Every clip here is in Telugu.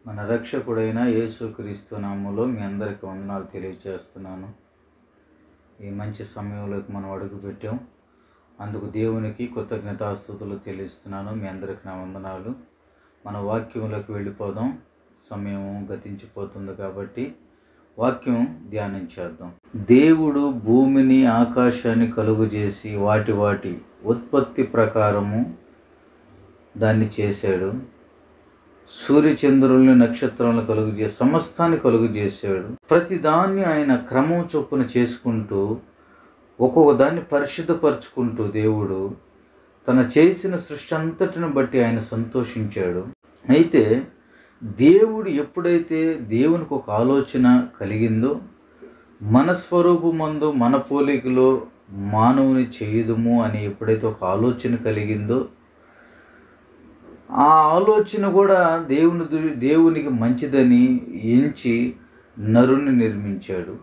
మన రక్షకుడైన యేసుక్రీస్తు నామములో మీ అందరికీ వందనాలు తెలియజేస్తున్నాను. ఈ మంచి సమయంలోకి మనం అడుగుపెట్టాం. అందుకు దేవునికి కృతజ్ఞతాస్తుతులు చెల్లిస్తున్నాను. మీ అందరికి నా వందనాలు. మన వాక్యంలోకి వెళ్ళిపోదాం. సమయం గతించిపోతుంది కాబట్టి వాక్యం ధ్యానించేద్దాం. దేవుడు భూమిని ఆకాశాన్ని కలుగజేసి వాటి ఉత్పత్తి ప్రకారము దాన్ని చేశాడు. సూర్యచంద్రుల్ని నక్షత్రాలను కలుగజేసి సమస్తాన్ని కలుగజేశాడు. ప్రతి దాన్ని ఆయన క్రమం చొప్పున చేసుకుంటూ ఒక్కొక్క దాన్ని పరిశుద్ధపరచుకుంటూ దేవుడు తన చేసిన సృష్టి అంతటిని బట్టి ఆయన సంతోషించాడు. అయితే దేవుడు ఎప్పుడైతే దేవునికి ఒక ఆలోచన కలిగిందో, మన స్వరూపమందు మన పోలికలో మానవుని చేయుదుము అని ఎప్పుడైతే ఒక ఆలోచన కలిగిందో, ఆ ఆలోచన కూడా దేవునికి మంచిదని ఎంచి నరుని నిర్మించాడు.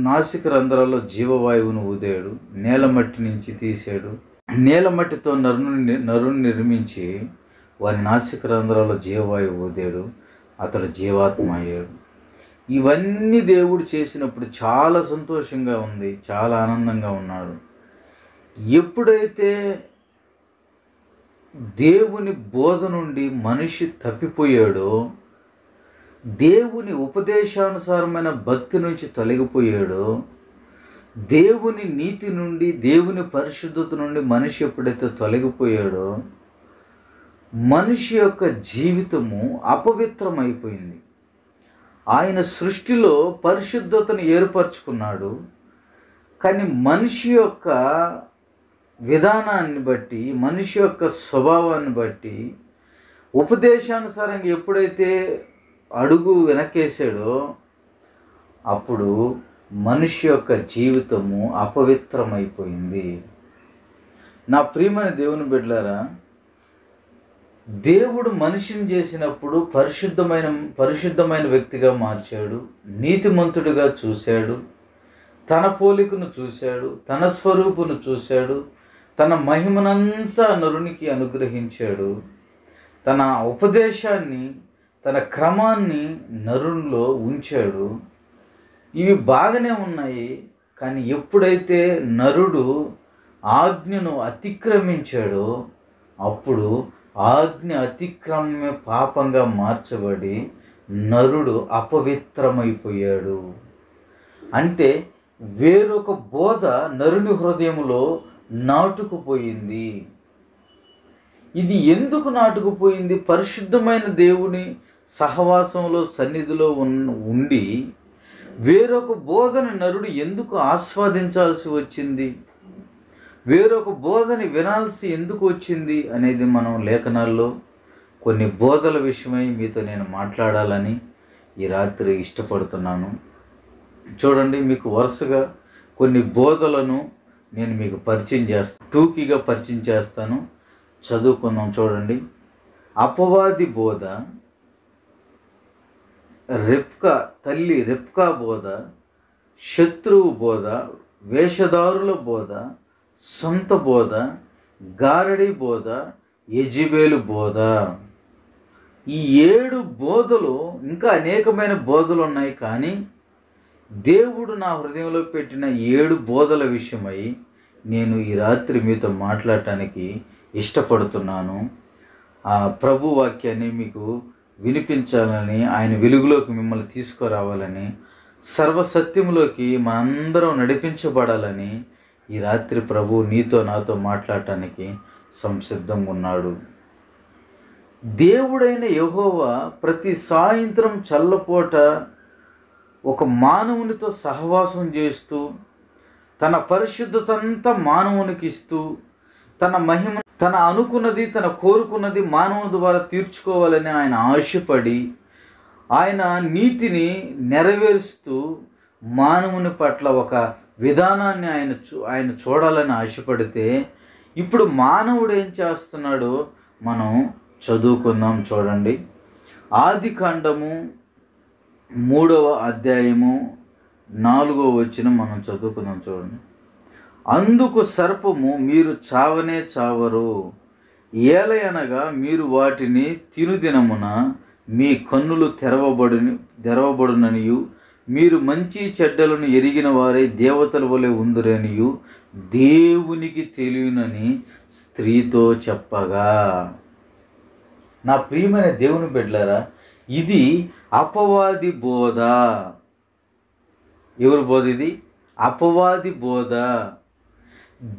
నాసిక రంధ్రాల్లో జీవవాయువును ఊదాడు. నేలమట్టి నుంచి తీశాడు. నేలమట్టితో నరుని నిర్మించి వారి నాసిక రంధ్రాల్లో జీవవాయువు ఊదాడు. అతడు జీవాత్మ అయ్యాడు. ఇవన్నీ దేవుడు చేసినప్పుడు చాలా సంతోషంగా ఉంది, చాలా ఆనందంగా ఉన్నాడు. ఎప్పుడైతే దేవుని బోధ నుండి మనిషి తప్పిపోయాడో, దేవుని ఉపదేశానుసారమైన భక్తి నుంచి తొలగిపోయాడో, దేవుని నీతి నుండి దేవుని పరిశుద్ధత నుండి మనిషి ఎప్పుడైతే తొలగిపోయాడో, మనిషి యొక్క జీవితము అపవిత్రమైపోయింది. ఆయన సృష్టిలో పరిశుద్ధతను ఏర్పరచుకున్నాడు. కానీ మనిషి యొక్క విధానాన్ని బట్టి, మనిషి యొక్క స్వభావాన్ని బట్టి, ఉపదేశానుసారంగా ఎప్పుడైతే అడుగు వెనకేసాడో అప్పుడు మనిషి యొక్క జీవితము అపవిత్రమైపోయింది. నా ప్రియమైన దేవుని బిడ్డలారా, దేవుడు మనిషిని చేసినప్పుడు పరిశుద్ధమైన వ్యక్తిగా మార్చాడు. నీతిమంతుడిగా చూశాడు. తన పోలికను చూశాడు. తన స్వరూపును చూశాడు. తన మహిమనంతా నరునికి అనుగ్రహించాడు. తన ఉపదేశాన్ని, తన క్రమాన్ని నరునిలో ఉంచాడు. ఇవి బాగానే ఉన్నాయి. కానీ ఎప్పుడైతే నరుడు ఆజ్ఞను అతిక్రమించాడో అప్పుడు ఆజ్ఞ అతిక్రమమే పాపంగా మార్చబడి నరుడు అపవిత్రమైపోయాడు. అంటే వేరొక బోధ నరుని హృదయంలో నాటుకుపోయింది. ఇది ఎందుకు నాటుకుపోయింది? పరిశుద్ధమైన దేవుని సహవాసంలో, సన్నిధిలో ఉండి వేరొక బోధని నరుడు ఎందుకు ఆస్వాదించాల్సి వచ్చింది? వేరొక బోధని వినాల్సి ఎందుకు వచ్చింది అనేది మనం లేఖనాల్లో కొన్ని బోధల విషయమై మీతో నేను మాట్లాడాలని ఈ రాత్రి ఇష్టపడుతున్నాను. చూడండి, మీకు వరుసగా కొన్ని బోధలను నేను మీకు పరిచయం చేస్తాను, టూకీగా పరిచయం చేస్తాను. చదువుకుందాం. చూడండి, అపవాది బోధ, తల్లి రెప్కా బోధ, శత్రువు బోధ, వేషధారుల బోధ, సొంత బోధ, గారడి బోధ, యెజెబెలు బోధ. ఈ 7 బోధలు, ఇంకా అనేకమైన బోధలు ఉన్నాయి. కానీ దేవుడు నా హృదయంలో పెట్టిన 7 బోధల విషయమై నేను ఈ రాత్రి మీతో మాట్లాడటానికి ఇష్టపడుతున్నాను. ఆ ప్రభు వాక్యాన్ని మీకు వినిపించాలని, ఆయన వెలుగులోకి మిమ్మల్ని తీసుకురావాలని, సర్వసత్యంలోకి మనందరం నడిపించబడాలని ఈ రాత్రి ప్రభు నీతో నాతో మాట్లాడటానికి సంసిద్ధంగా ఉన్నాడు. దేవుడైన యెహోవా ప్రతి సాయంత్రం చల్లపూట ఒక మానవునితో సహవాసం చేస్తూ తన పరిశుద్ధతంతా మానవునికి ఇస్తూ తన మహిమ, తన అనుకున్నది, తన కోరుకున్నది మానవుని ద్వారా తీర్చుకోవాలని ఆయన ఆశపడి ఆయన నీతిని నెరవేరుస్తూ మానవుని పట్ల ఒక విధానాన్ని ఆయన చూడాలని ఆశపడితే, ఇప్పుడు మానవుడు ఏం చేస్తున్నాడో మనం చదువుకుందాం. చూడండి, ఆదికాండము 3వ అధ్యాయము 4వ వచనం మనం చదువుకుందాం. చూడండి, అందుకు సర్పము, మీరు చావనే చావరు, ఏలయనగా మీరు వాటిని తినుదినమున మీ కన్నులు తెరవబడుననియు మీరు మంచి చెడ్డలను ఎరిగిన వారే దేవతల వలె ఉందురనియు దేవునికి తెలియనని స్త్రీతో చెప్పగా. నా ప్రియమైన దేవుని బిడ్డలారా, ఇది అపవాది బోధ. ఎవరి బోధ ఇది? అపవాది బోధ.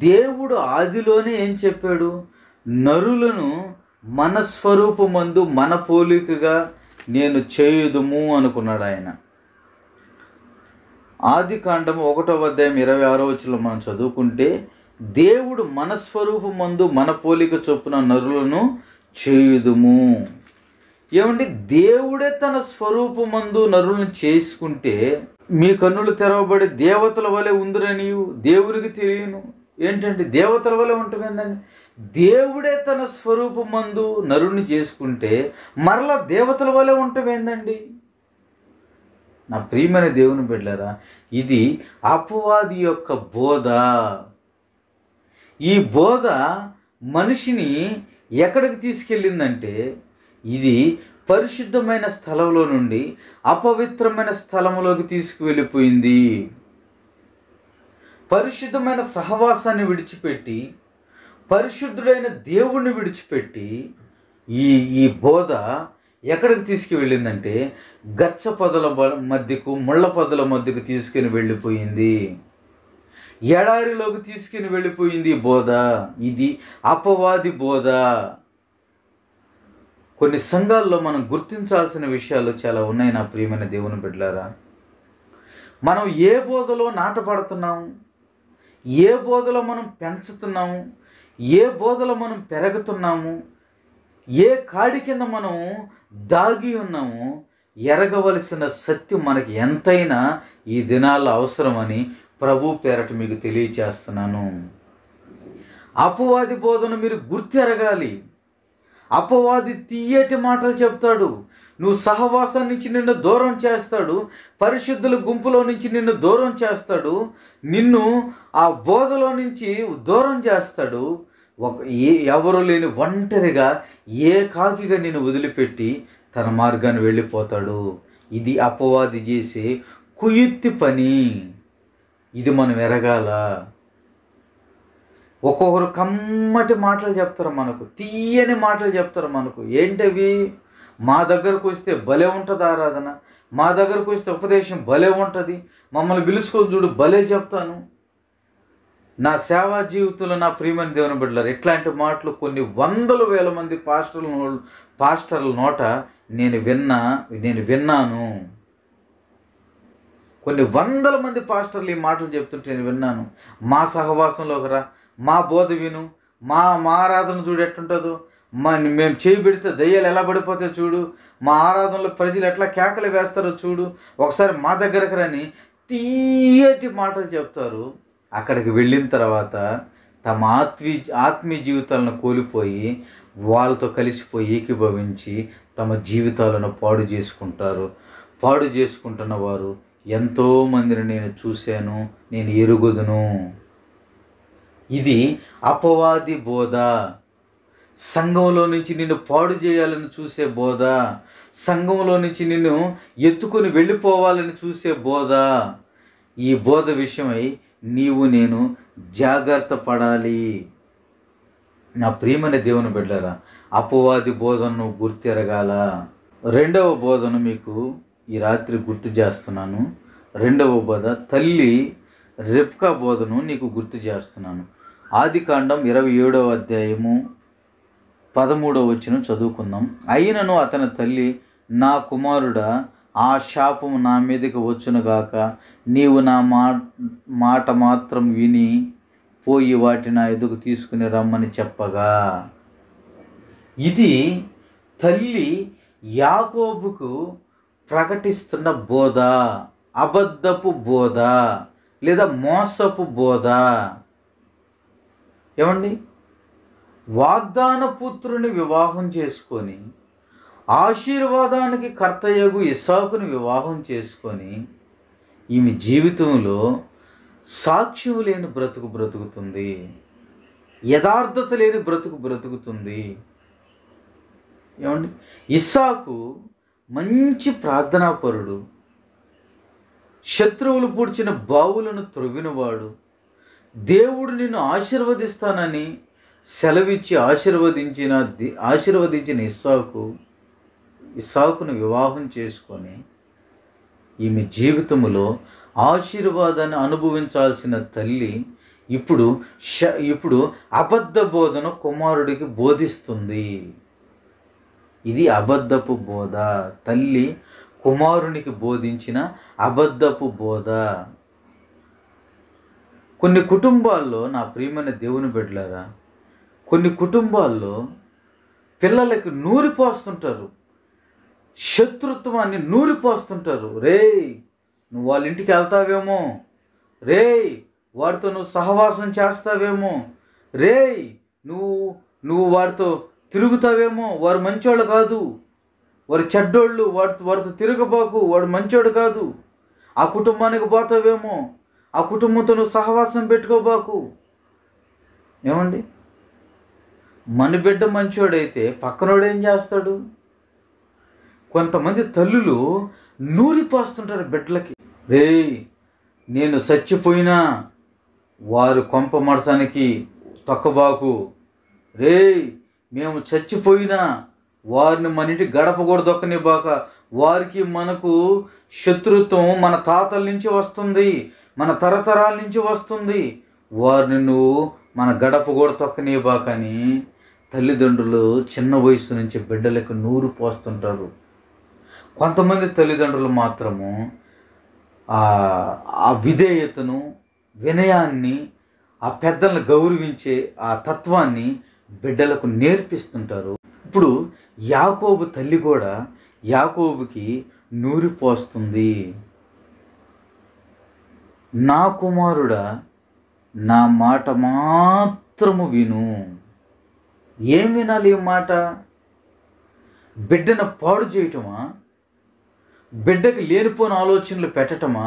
దేవుడు ఆదిలోనే ఏం చెప్పాడు? నరులను మన స్వరూపమందు మన పోలికగా నేను చేయుదుము అనుకున్నాడు ఆయన. ఆదికాండము 1వ అధ్యాయం 26వ వచనంలో మనం చదువుకుంటే, దేవుడు మన స్వరూపమందు మన పోలిక చొప్పున నరులను చేయుదుము. ఏమంటే దేవుడే తన స్వరూపమందు నరులను చేసుకుంటే మీ కన్నులు తెరవబడి దేవతల వలె ఉందిరని దేవునికి తెలియను. ఏంటంటే దేవతల వలె ఉంటుందండి. దేవుడే తన స్వరూపమందు నరుని చేసుకుంటే మరలా దేవతల వలె ఉంటుందండి. నా ప్రియమైన దేవుని బిడ్డలారా, ఇది అపవాది యొక్క బోధ. ఈ బోధ మనిషిని ఎక్కడికి తీసుకెళ్ళిందంటే, ఇది పరిశుద్ధమైన స్థలంలో నుండి అపవిత్రమైన స్థలంలోకి తీసుకువెళ్ళిపోయింది. పరిశుద్ధమైన సహవాసాన్ని విడిచిపెట్టి పరిశుద్ధుడైన దేవుణ్ణి విడిచిపెట్టి ఈ బోధ ఎక్కడికి తీసుకువెళ్ళిందంటే గచ్చ పొదల మధ్యకు ముళ్ళ పొదల మధ్యకు తీసుకుని వెళ్ళిపోయింది. ఎడారిలోకి తీసుకుని వెళ్ళిపోయింది బోధ. ఇది అపవాది బోధ. కొన్ని సంఘాల్లో మనం గుర్తించాల్సిన విషయాలు చాలా ఉన్నాయి నా ప్రియమైన దేవుని బిడ్డలారా. మనం ఏ బోధలో నాటపడుతున్నాము, ఏ బోధలో మనం పెంచుతున్నాము, ఏ బోధలో మనం పెరుగుతున్నాము, ఏ కాడి కింద మనం దాగి ఉన్నాము, ఎరగవలసిన సత్యం మనకి ఎంతైనా ఈ దినాల్లో అవసరమని ప్రభు పేరట మీకు తెలియచేస్తున్నాను. అపవాది బోధను మీరు గుర్తెరగాలి. అపవాది తీయటి మాటలు చెప్తాడు. నువ్వు సహవాసం నుంచి నిన్ను దూరం చేస్తాడు. పరిశుద్ధుల గుంపులో నుంచి నిన్ను దూరం చేస్తాడు. నిన్ను ఆ బోధలో నుంచి దూరం చేస్తాడు. ఎవరు లేని ఒంటరిగా ఏకాకిగా నిన్ను వదిలిపెట్టి తన మార్గాన్ని వెళ్ళిపోతాడు. ఇది అపవాది చేసే కుయుక్తి పని. ఇది మనం ఎరగాల. ఒక్కొక్కరు కమ్మటి మాటలు చెప్తారు మనకు, తీయని మాటలు చెప్తారు మనకు. ఏంటవి? మా దగ్గరకు వస్తే భలే ఉంటుంది ఆరాధన, మా దగ్గరకు వస్తే ఉపదేశం భలే ఉంటుంది, మమ్మల్ని పిలుచుకొని చూడు భలే చెప్తాను. నా సేవా జీవితంలో నా ప్రియమైన దేవుని బిడ్డలారా, ఇట్లాంటి మాటలు కొన్ని వందల వేల మంది పాస్టర్ల నోట నేను విన్నాను. కొన్ని వందల మంది పాస్టర్లు ఈ మాటలు చెప్తుంటే నేను విన్నాను. మా సహవాసంలోకి రా, మా బోధ విను, మా ఆరాధన చూడు ఎట్టుంటుందో, మేము చేయి పెడితే దయ్యాలు ఎలా పడిపోతాయో చూడు, మా ఆరాధనలో ప్రజలు ఎట్లా కేకలు వేస్తారో చూడు, ఒకసారి మా దగ్గరకు రని తీయటి మాటలు చెప్తారు. అక్కడికి వెళ్ళిన తర్వాత తమ ఆత్మీయ జీవితాలను కోల్పోయి వాళ్ళతో కలిసిపోయి ఏకీభవించి తమ జీవితాలను పాడు చేసుకుంటారు. పాడు చేసుకుంటున్న వారు ఎంతోమందిని నేను చూశాను, నేను ఎరుగుదును. ఇది అపవాది బోధ. సంఘంలో నుంచి నిన్ను పాడు చేయాలని చూసే బోధ, సంఘంలో నుంచి నిన్ను ఎత్తుకొని వెళ్ళిపోవాలని చూసే బోధ. ఈ బోధ విషయమై నీవు నేను జాగ్రత్త పడాలి. నా ప్రియమైన దేవుని బిడ్డలారా, అపవాది బోధనను గుర్తెరగాల. రెండవ బోధను మీకు ఈ రాత్రి గుర్తు చేస్తున్నాను. రెండవ బోధ తల్లి రెబ్కా బోధను నీకు గుర్తు చేస్తున్నాను. ఆదికాండం 27వ అధ్యాయము 13వ వచనం చదువుకుందాం. అయినను అతని తల్లి, నా కుమారుడా, ఆ శాపము నా మీదకి వచ్చునుగాక, నీవు నా మాట మాత్రం విని పోయి వాటిని నా ఎదుగు తీసుకుని రమ్మని చెప్పగా. ఇది తల్లి యాకోబుకు ప్రకటిస్తున్న బోధ, అబద్ధపు బోధ లేదా మోసపు బోధ. ఏమండి? వాగ్దాన పుత్రుని వివాహం చేసుకొని ఆశీర్వాదానికి కర్తయ్యగు ఇస్సాకుని వివాహం చేసుకొని ఈమె జీవితంలో సాక్ష్యం లేని బ్రతుకుతుంది. యథార్థత లేని బ్రతుకు బ్రతుకుతుంది. ఏమండి, ఇస్సాకు మంచి ప్రార్థనాపరుడు, శత్రువులు పూడ్చిన బావులను త్రొవ్వినవాడు, దేవుడు నిన్ను ఆశీర్వదిస్తానని సెలవిచ్చి ఆశీర్వదించిన ఇస్సాకును వివాహం చేసుకొని ఈమె జీవితంలో ఆశీర్వాదాన్ని అనుభవించాల్సిన తల్లి ఇప్పుడు అబద్ధ బోధన కుమారుడికి బోధిస్తుంది. ఇది అబద్ధపు బోధ. తల్లి కుమారునికి బోధించిన అబద్ధపు బోధ. కొన్ని కుటుంబాల్లో, నా ప్రియమైన దేవుని బిడ్డలారా, కొన్ని కుటుంబాల్లో పిల్లలకి నూరిపోస్తుంటారు, శత్రుత్వాన్ని నూరిపోస్తుంటారు. రేయ్, నువ్వు వాళ్ళ ఇంటికి వెళ్తావేమో, రేయ్ వాడితో నువ్వు సహవాసం చేస్తావేమో, రేయ్ నువ్వు వాడితో తిరుగుతావేమో, వారు మంచోళ్ళు కాదు, వారు చెడ్డోళ్ళు, వారితో తిరగబాకు, వాడు మంచోడు కాదు, ఆ కుటుంబానికి పోతావేమో, ఆ కుటుంబంతో నువ్వు సహవాసం పెట్టుకోబాకు. ఏమండి, మన బిడ్డ మంచోడైతే పక్కనోడు ఏం చేస్తాడు? కొంతమంది తల్లులు నూరిపోస్తుంటారు బిడ్డలకి. రేయ్, నేను చచ్చిపోయినా వారు కొంప మడసానికి తొక్కబాకు, రేయ్ మేము చచ్చిపోయినా వారిని మన ఇంటి గడప కూడా దొక్కనివ్వక, వారికి మనకు శత్రుత్వం మన తాతల నుంచి వస్తుంది, మన తరతరాల నుంచి వస్తుంది, వారిని నువ్వు మన గడప కూడా తొక్కనివ్వకని తల్లిదండ్రులు చిన్న వయసు నుంచి బిడ్డలకు నూరు పోస్తుంటారు. కొంతమంది తల్లిదండ్రులు మాత్రము ఆ విధేయతను, వినయాన్ని, ఆ పెద్దలను గౌరవించే ఆ తత్వాన్ని బిడ్డలకు నేర్పిస్తుంటారు. ఇప్పుడు యాకోబు తల్లి కూడా యాకోబుకి నూరిపోస్తుంది. నా కుమారుడా, నా మాట మాత్రము విను. ఏం వినాలి ఈ మాట? బిడ్డను పాడు చేయటమా? బిడ్డకి లేనిపోని ఆలోచనలు పెట్టటమా?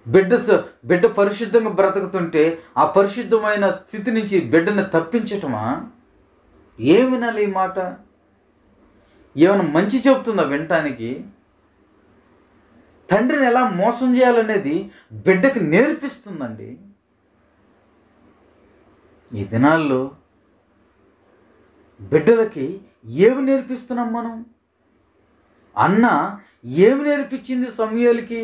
బిడ్డ పరిశుద్ధంగా బ్రతుకుతుంటే ఆ పరిశుద్ధమైన స్థితి నుంచి బిడ్డను తప్పించటమా? ఏం వినాలి ఈ మాట? ఏమైనా మంచి చెబుతుందా వినటానికి? తండ్రిని ఎలా మోసం చేయాలనేది బిడ్డకి నేర్పిస్తుందండి. ఈ దినాల్లో బిడ్డలకి ఏమి నేర్పిస్తున్నాం మనం? అన్న ఏమి నేర్పించింది సమూయేలుకి?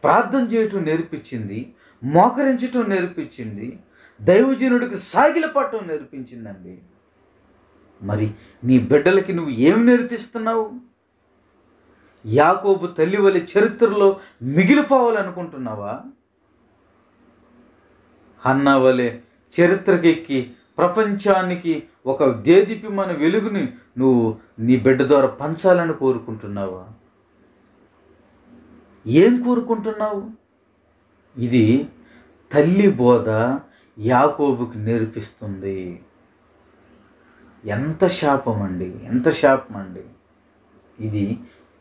ప్రార్థన చేయటం నేర్పించింది, మోకరించటం నేర్పించింది, దైవజనుడికి సాగిలపడటం నేర్పించిందండి. మరి నీ బిడ్డలకి నువ్వు ఏమి నేర్పిస్తున్నావు? యాకోబు తల్లి వలె చరిత్రలో మిగిలిపోవాలనుకుంటున్నావా? హన్నా వలె చరిత్రకెక్కి ప్రపంచానికి ఒక దేదీప్యమైన వెలుగుని నువ్వు నీ బిడ్డ ద్వారా పంచాలని కోరుకుంటున్నావా? ఏం కోరుకుంటున్నావు? ఇది తల్లి బోధ యాకోబుకి నేర్పిస్తుంది. ఎంత శాపం అండి, ఎంత శాపం అండి! ఇది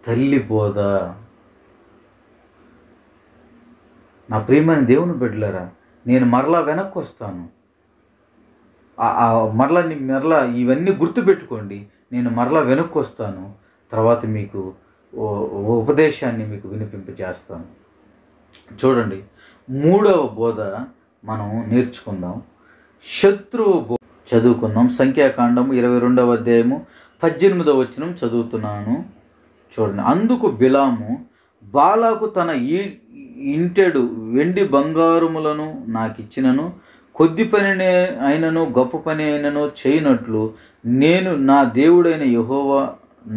తల్లి బోధ. నా ప్రియమైన దేవుని బిడ్డలారా, నేను మరలా వెనక్కి వస్తాను. మరలా ఇవన్నీ గుర్తుపెట్టుకోండి. నేను మరలా వెనక్కి వస్తాను. తర్వాత మీకు ఉపదేశాన్ని మీకు వినిపింపజేస్తాను. చూడండి, 3వ బోధ మనం నేర్చుకుందాం. శత్రువు బోధ చదువుకుందాం. సంఖ్యాకాండము 22వ అధ్యాయము 18వ వచనం చదువుతున్నాను. చూడండి. అందుకు బిలాము బాలాకు తన ఇంటెడు వెండి బంగారములను నాకిచ్చినను, కొద్ది పని అయినను గొప్ప పని అయినను చేయనట్లు నేను నా దేవుడైన యెహోవా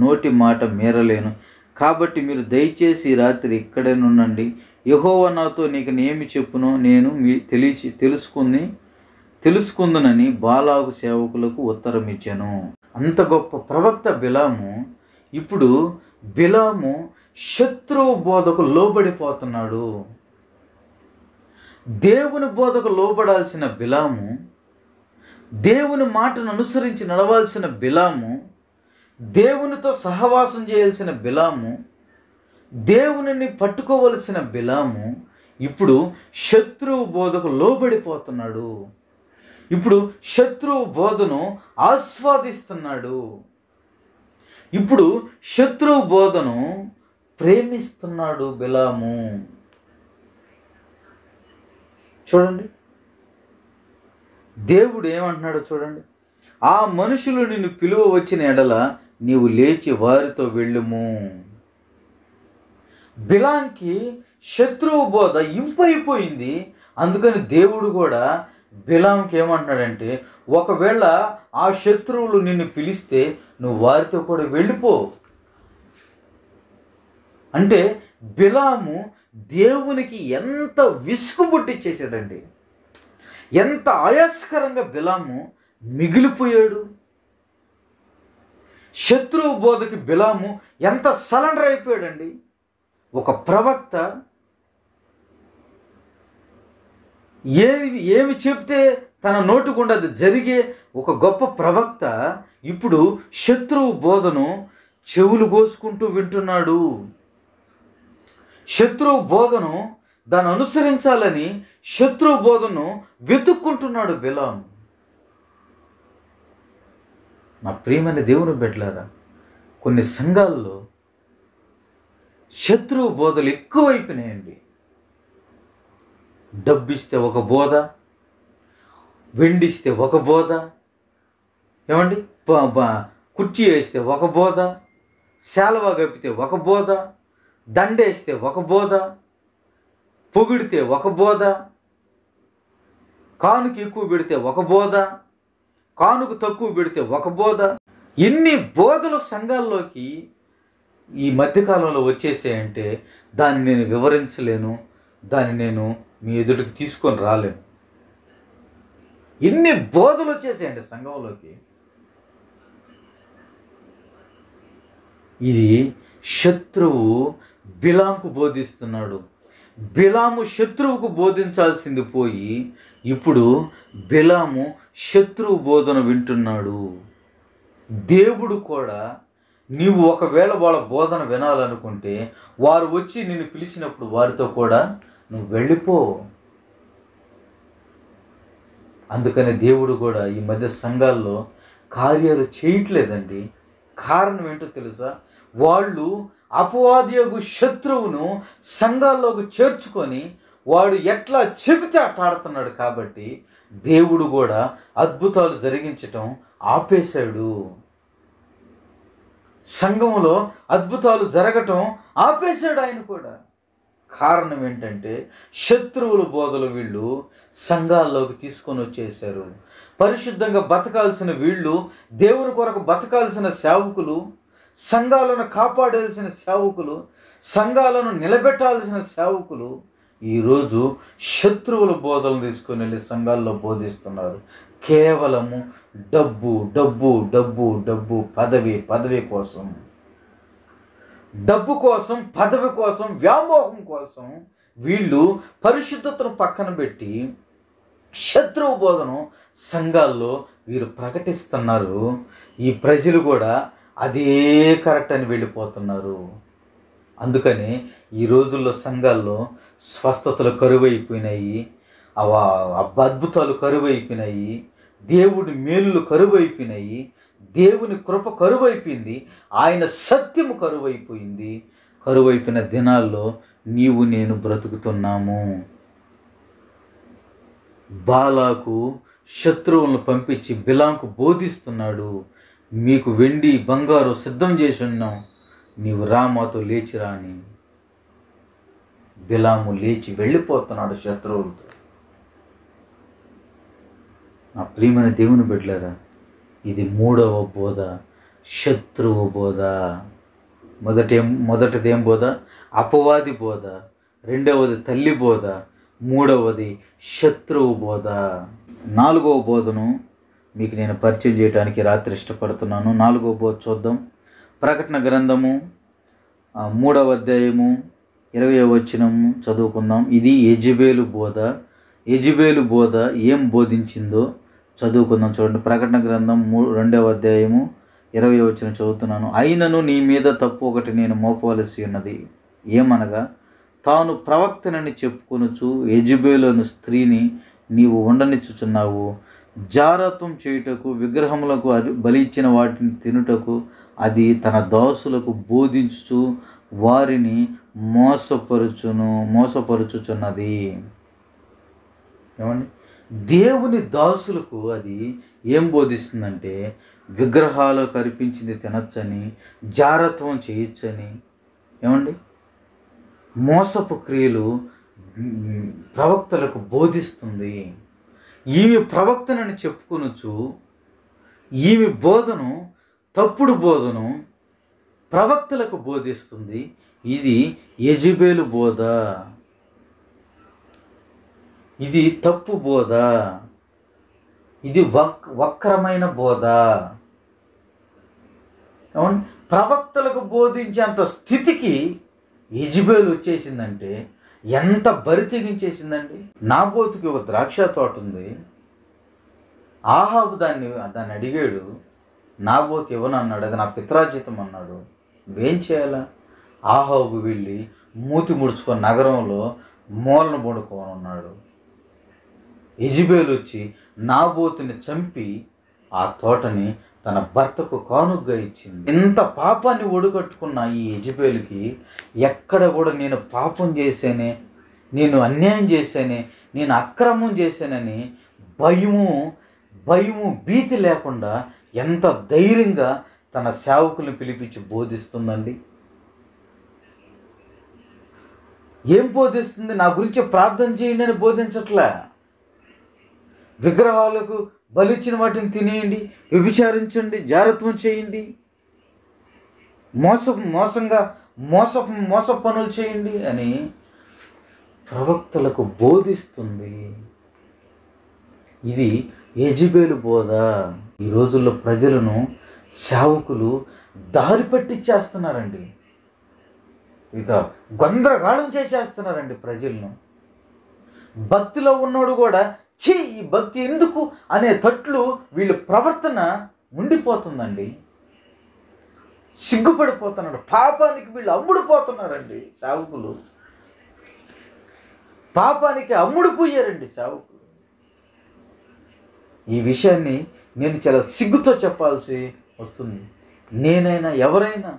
నోటి మాట మీరలేను. కాబట్టి మీరు దయచేసి రాత్రి ఇక్కడే నుండండి. యెహోవా నాతో నీకు ఏమి చెప్పునో నేను తెలుసుకుందునని బాలాకు సేవకులకు ఉత్తరం ఇచ్చాను. అంత గొప్ప ప్రవక్త బిలాము. ఇప్పుడు బిలాము శత్రువు బోధకు లోబడిపోతున్నాడు. దేవుని బోధకు లోబడాల్సిన బిలాము, దేవుని మాటను అనుసరించి నడవాల్సిన బిలాము, దేవునితో సహవాసం చేయాల్సిన బిలాము, దేవునిని పట్టుకోవలసిన బిలాము ఇప్పుడు శత్రువు బోధకు లోబడిపోతున్నాడు. ఇప్పుడు శత్రువు బోధను ఆస్వాదిస్తున్నాడు. ఇప్పుడు శత్రువు బోధను ప్రేమిస్తున్నాడు బిలాము. చూడండి, దేవుడు ఏమంటున్నాడో చూడండి. ఆ మనుషులు నిన్ను పిలువ వచ్చిన ఎడల నీవు లేచి వారితో వెళ్ళుము. బిలాంకి శత్రువు బోధ ఇంపైపోయింది. అందుకని దేవుడు కూడా బిలాంకి ఏమంటున్నాడంటే, ఒకవేళ ఆ శత్రువులు నిన్ను పిలిస్తే నువ్వు వారితో కూడా వెళ్ళిపో. అంటే బిలాము దేవునికి ఎంత విసుగు పుట్టించేసాడండి, ఎంత ఆయాస్కరంగా బిలాము మిగిలిపోయాడు. శత్రువు బోధకి బిలాము ఎంత సరెండర్ అయిపోయాడండి. ఒక ప్రవక్త ఏమి చెప్తే తన నోటి గుండా అది జరిగే ఒక గొప్ప ప్రవక్త ఇప్పుడు శత్రువు బోధను చెవులు కోసుకుంటూ వింటున్నాడు. శత్రువు బోధను దాన్ని అనుసరించాలని శత్రువు బోధను వెతుక్కుంటున్నాడు బిలాం. నా ప్రియమైన దేవుని బిడ్డలారా, కొన్ని సంఘాల్లో శత్రువు బోధలు ఎక్కువైపోయినాయండి. డబ్బిస్తే ఒక బోధ, వెండిస్తే ఒక బోధ, ఏమండి కుర్చీ వేస్తే ఒక బోధ, శాలువా కప్పితే ఒక బోధ, దండేస్తే ఒక బోధ, పొగిడితే ఒక బోధ, కానుక ఎక్కువ పెడితే ఒక బోధ, కానుక తక్కువ పెడితే ఒక బోధ. ఎన్ని బోధలు సంఘాల్లోకి ఈ మధ్యకాలంలో వచ్చేసాయంటే దాన్ని నేను వివరించలేను, దాన్ని నేను మీ ఎదుటికి తీసుకొని రాలేను. ఎన్ని బోధలు వచ్చేసాయండి సంఘంలోకి. ఇది శత్రువు బిలాంకు బోధిస్తున్నాడు. బిలాము శత్రువుకు బోధించాల్సింది పోయి ఇప్పుడు బిలాము శత్రువు బోధన వింటున్నాడు. దేవుడు కూడా నీవు ఒకవేళ వాళ్ళ బోధన వినాలనుకుంటే వారు వచ్చి నిన్ను పిలిచినప్పుడు వారితో కూడా నువ్వు వెళ్ళిపో. అందుకని దేవుడు కూడా ఈ మధ్య సంఘాల్లో కార్యాలు చేయట్లేదండి. కారణం ఏంటో తెలుసా? వాళ్ళు అపవాదియగు శత్రువును సంఘాల్లోకి చేర్చుకొని వాడు ఎట్లా చెబితే అట్టాడుతున్నాడు. కాబట్టి దేవుడు కూడా అద్భుతాలు జరిగించటం ఆపేశాడు. సంఘంలో అద్భుతాలు జరగటం ఆపేశాడు ఆయన కూడా. కారణం ఏంటంటే శత్రువుల బోధలు వీళ్ళు సంఘాల్లోకి తీసుకొని వచ్చేసారు. పరిశుద్ధంగా బతకాల్సిన వీళ్ళు, దేవుని కొరకు బతకాల్సిన సేవకులు, సంఘాలను కాపాడాల్సిన సేవకులు, సంఘాలను నిలబెట్టాల్సిన సేవకులు ఈరోజు శత్రువుల బోధలను తీసుకొని వెళ్ళి సంఘాల్లో బోధిస్తున్నారు. కేవలము డబ్బు డబ్బు డబ్బు డబ్బు, పదవి పదవి కోసం, డబ్బు కోసం, పదవి కోసం, వ్యామోహం కోసం వీళ్ళు పరిశుద్ధతను పక్కన పెట్టి శత్రువు బోధను సంఘాల్లో వీరు ప్రకటిస్తున్నారు. ఈ ప్రజలు కూడా అదే కరెక్ట్ అని వెళ్ళిపోతున్నారు. అందుకని ఈ రోజుల్లో సంఘాల్లో స్వస్థతలు కరువైపోయినాయి, అద్భుతాలు కరువైపోయినాయి, దేవుడి మేలులు కరువైపోయినాయి, దేవుని కృప కరువైపోయింది, ఆయన సత్యము కరువైపోయింది. కరువైపోయిన దినాల్లో నీవు నేను బ్రతుకుతున్నాము. బాలాకు శత్రువులను పంపించి బిలాంకు బోధిస్తున్నాడు. మీకు వెండి బంగారు సిద్ధం చేసి ఉన్నాం, నీవు రా మాతో లేచిరా అని. బిలాము లేచి వెళ్ళిపోతున్నాడు శత్రువులతో. నా ప్రియమైన దేవుని బిడ్డలారా, ఇది మూడవ బోధ, శత్రువు బోధ. మొదటిదేం బోధ? అపవాది బోధ. రెండవది తల్లి బోధ. మూడవది శత్రువు బోధ. నాలుగవ బోధను మీకు నేను పరిచయం చేయడానికి రాత్రి ఇష్టపడుతున్నాను. నాలుగవ బోధ చూద్దాం. ప్రకటన గ్రంథము 3వ అధ్యాయము 20వ వచనము చదువుకుందాం. ఇది యెజబేలు బోధ. యెజబేలు బోధ ఏం బోధించిందో చదువుకుందాం. చూడండి, ప్రకటన గ్రంథం 2వ అధ్యాయము 20వ వచనం చదువుతున్నాను. అయినను నీ మీద తప్పు ఒకటి నేను మోపవలసి ఉన్నది. ఏమనగా తాను ప్రవక్తనని చెప్పుకొనుచు యెజెబెలు అను స్త్రీని నీవు ఉండనిచ్చుచున్నావు. జారత్వం చేయుటకు, విగ్రహములకు బలి ఇచ్చిన వాటిని తినుటకు అది తన దాసులకు బోధించుచు వారిని మోసపరుచుచున్నది. ఏమండి, దేవుని దాసులకు అది ఏం బోధిస్తుందంటే విగ్రహాలకు అర్పించింది తినచ్చని, జారత్వం చేయొచ్చని, ఏమండి, మోసపు క్రియలు ప్రవక్తలకు బోధిస్తుంది. ఈమె ప్రవక్తనని చెప్పుకొనొచ్చు ఈమె బోధను, తప్పుడు బోధను ప్రవక్తలకు బోధిస్తుంది. ఇది యెజెబెలు బోధ, ఇది తప్పు బోధ, ఇది వక్రమైన బోధ. ప్రవక్తలకు బోధించేంత స్థితికి యెజెబెలు వచ్చేసిందంటే ఎంత బరి తెగించేసిందండి. నాబోతుకి ఒక ద్రాక్ష తోట ఉంది. ఆహాబు దాన్ని అడిగాడు. నాబోతు ఇవ్వనన్నాడు, అది నా పిత్రార్జితం అన్నాడు. ఏం చేయాలా? ఆహాబు వెళ్ళి మూతి ముడుచుకొని నగరంలో మూలను పడుకోని ఉన్నాడు. యెజెబెలు వచ్చి నాబోతుని చంపి ఆ తోటని తన భర్తకు కానుగ్గా ఇచ్చింది. ఇంత పాపాన్ని ఒడిగట్టుకున్న ఈ యెజెబెలుకి ఎక్కడ కూడా నేను పాపం చేశానే, నేను అన్యాయం చేశానే, నేను అక్రమం చేశానని భయము భీతి లేకుండా ఎంత ధైర్యంగా తన సేవకులను పిలిపించి బోధిస్తుందండి. ఏం బోధిస్తుంది? నా గురించి ప్రార్థన చేయండి అని బోధించట్లే. విగ్రహాలకు బలిచ్చిన వాటిని తినేయండి, వ్యభిచారించండి, జారత్వం చేయండి, మోస పనులు చేయండి అని ప్రవక్తలకు బోధిస్తుంది. ఇది యెజెబెలు బోధ. ఈ రోజుల్లో ప్రజలను సేవకులు దారి పట్టించేస్తున్నారండి. ఇక గందరగోళం చేసేస్తున్నారండి ప్రజలను. భక్తిలో ఉన్నోడు కూడా ఛీ ఈ భక్తి ఎందుకు అనే తట్లు వీళ్ళ ప్రవర్తన ఉండిపోతుందండి. సిగ్గుపడిపోతున్నాడు. పాపానికి వీళ్ళు అమ్ముడుపోతున్నారండి. సేవకులు పాపానికి అమ్ముడుపోయారండి సేవకులు. ఈ విషయాన్ని నేను చాలా సిగ్గుతో చెప్పాల్సి వస్తుంది. నేనైనా ఎవరైనా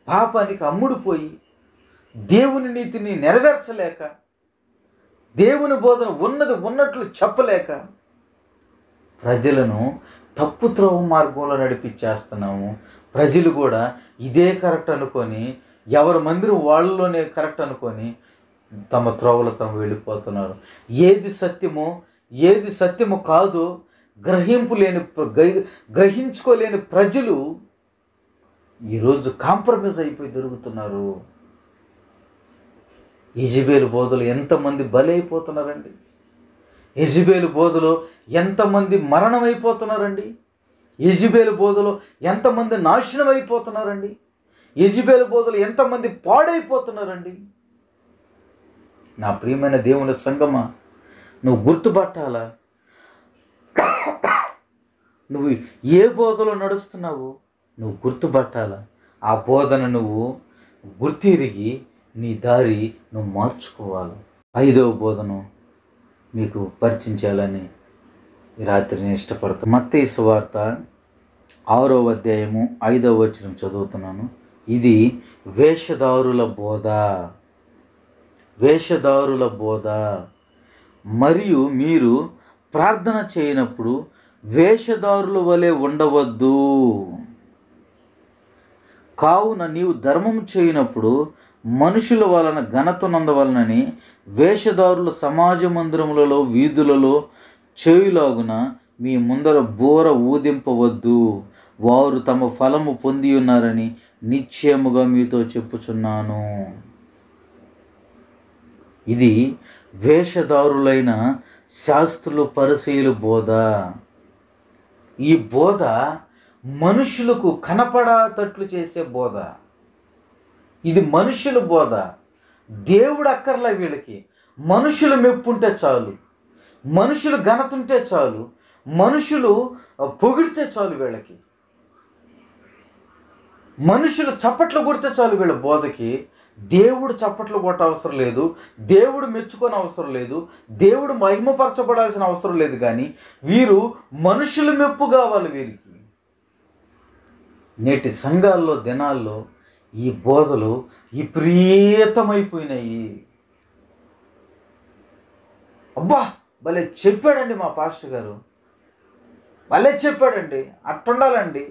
పాపానికి అమ్ముడుపోయి దేవుని నీతిని నెరవేర్చలేక, దేవుని బోధన ఉన్నట్లు చెప్పలేక ప్రజలను తప్పు త్రోవ మార్గంలో నడిపించేస్తున్నాము. ప్రజలు కూడా ఇదే కరెక్ట్ అనుకొని, ఎవరి మందిరం వాళ్ళలోనే కరెక్ట్ అనుకొని తమ త్రోవలు తాము వెళ్ళిపోతున్నారు. ఏది సత్యమో కాదో గ్రహించుకోలేని ప్రజలు ఈరోజు కాంప్రమైజ్ అయిపోయి దొరుకుతున్నారు. యెజెబెలు బోధలో ఎంతమంది బలైపోతున్నారండి. యెజెబెలు బోధలో ఎంతమంది మరణం అయిపోతున్నారండి. యెజెబెలు బోధలో ఎంతమంది నాశనం అయిపోతున్నారండి. యెజెబెలు బోధలో ఎంతమంది పాడైపోతున్నారండి. నా ప్రియమైన దేవుని సంగమా, నువ్వు గుర్తుపట్టాలా? నువ్వు ఏ బోధలో నడుస్తున్నావో నువ్వు గుర్తుపట్టాలా. ఆ బోధన నువ్వు గుర్తిరిగి నీ దారి నువ్వు మార్చుకోవాలి. 5వ బోధను మీకు పరిచయం చేయాలని ఈ రాత్రి నేను ఇష్టపడతాను. మత్తయి సువార్త 6వ అధ్యాయము 5వ వచనం చదువుతున్నాను. ఇది వేషధారుల బోధ. మరియు మీరు ప్రార్థన చేయనప్పుడు వేషధారుల వలె ఉండవద్దు. కావున నీవు ధర్మం చేయనప్పుడు మనుషుల వలన ఘనత నొందవలనని వేషధారుల సమాజ మందిరములలో వీధులలో చేయులాగున మీ ముందర బోర ఊదింపవద్దు. వారు తమ ఫలము పొంది ఉన్నారని నిశ్చయముగా మీతో చెప్పుచున్నాను. ఇది వేషధారులైన శాస్త్రులు పరిసయ్యుల బోధ. ఈ బోధ మనుషులకు కనపడేటట్లు చేసే బోధ. ఇది మనుషుల బోధ. దేవుడు అక్కర్లే వీళ్ళకి. మనుషులు మెప్పుంటే చాలు, మనుషులు ఘనతుంటే చాలు, మనుషులు పొగిడితే చాలు వీళ్ళకి. మనుషులు చప్పట్లు కొడితే చాలు వీళ్ళ బోధకి. దేవుడు చప్పట్లు కొట్ట అవసరం లేదు, దేవుడు మెచ్చుకొని అవసరం లేదు, దేవుడు మహిమపరచబడాల్సిన అవసరం లేదు. కానీ వీరు మనుషుల మెప్పు కావాలి వీరికి. నేటి సంఘాల్లో దినాల్లో ఈ బోధలు విపరీతమైపోయినాయి. అబ్బా భలే చెప్పాడండి మా పాస్టర్ గారు, భలే చెప్పాడండి, అట్టుండాలండి.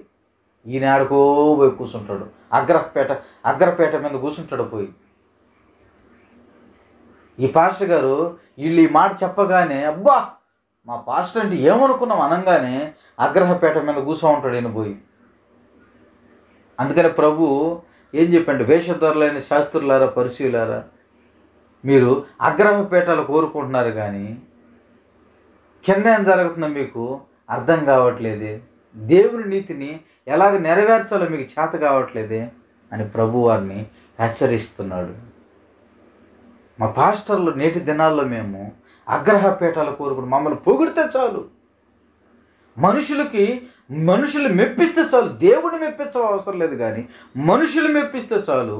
ఈయన ఆడుకో పోయి కూర్చుంటాడు, అగ్రపేట మీద కూర్చుంటాడు పోయి. ఈ పాస్టర్ గారు వీళ్ళు ఈ మాట చెప్పగానే అబ్బా మా పాస్టర్ అంటే ఏమనుకున్నాం అనగానే అగ్రహపేట మీద కూర్చో ఉంటాడు ఈయన పోయి. అందుకని ప్రభు ఏం చెప్పండి, వేషధారులైన శాస్త్రులారా పరిశీలారా, మీరు అగ్రహపేటలు కోరుకుంటున్నారు కానీ కింద ఏం జరుగుతుందో మీకు అర్థం కావట్లేదే, దేవుని నీతిని ఎలాగ నెరవేర్చాలో మీకు చేత కావట్లేదే అని ప్రభు వారిని హెచ్చరిస్తున్నాడు. మా పాస్టర్లు నేటి దినాల్లో మేము అగ్రహపేటలు కోరుకుని మమ్మల్ని పొగిడితే చాలు, మనుషులు మెప్పిస్తే చాలు, దేవుడిని మెప్పించడం అవసరం లేదు. కానీ మనుషులు మెప్పిస్తే చాలు,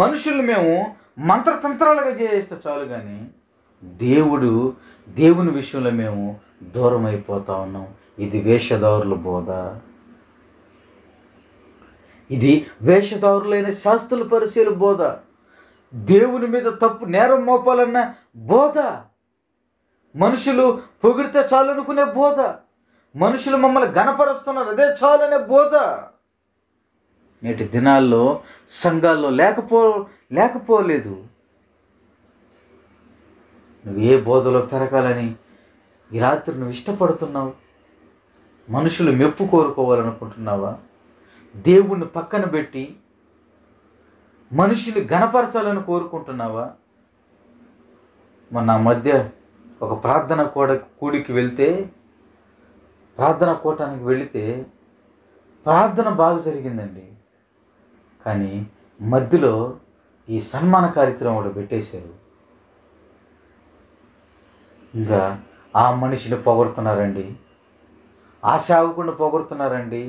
మనుషులు మేము మంత్రతంత్రాలుగా చేస్తే చాలు. కానీ దేవుని విషయంలో మేము దూరం అయిపోతా ఉన్నాం. ఇది వేషధారుల బోధ, ఇది వేషధారులైన శాస్త్రుల పరిశీల బోధ, దేవుని మీద తప్పు నేరం మోపాలన్న బోధ, మనుషులు పొగిడితే చాలు అనుకునే బోధ, మనుషులు మమ్మల్ని గణపరుస్తున్నారు అదే చాలు అనే బోధ నేటి దినాల్లో సంఘాల్లో లేకపోలేదు. నువ్వు ఏ బోధలో పెరగాలని ఈ రాత్రి నువ్వు ఇష్టపడుతున్నావు? మనుషులు మెప్పు కోరుకోవాలనుకుంటున్నావా? దేవుణ్ణి పక్కన పెట్టి మనుషుని గణపరచాలని కోరుకుంటున్నావా? మొన్న మధ్య ఒక ప్రార్థన కూడికి వెళ్తే, ప్రార్థన కూటానికి వెళితే ప్రార్థన బాగా జరిగిందండి. కానీ మధ్యలో ఈ సన్మాన కార్యక్రమం కూడా పెట్టేశారు. ఇంకా ఆ మనిషిని పొగడుతున్నారండి, ఆ సేవకుడిని పొగడుతున్నారండి,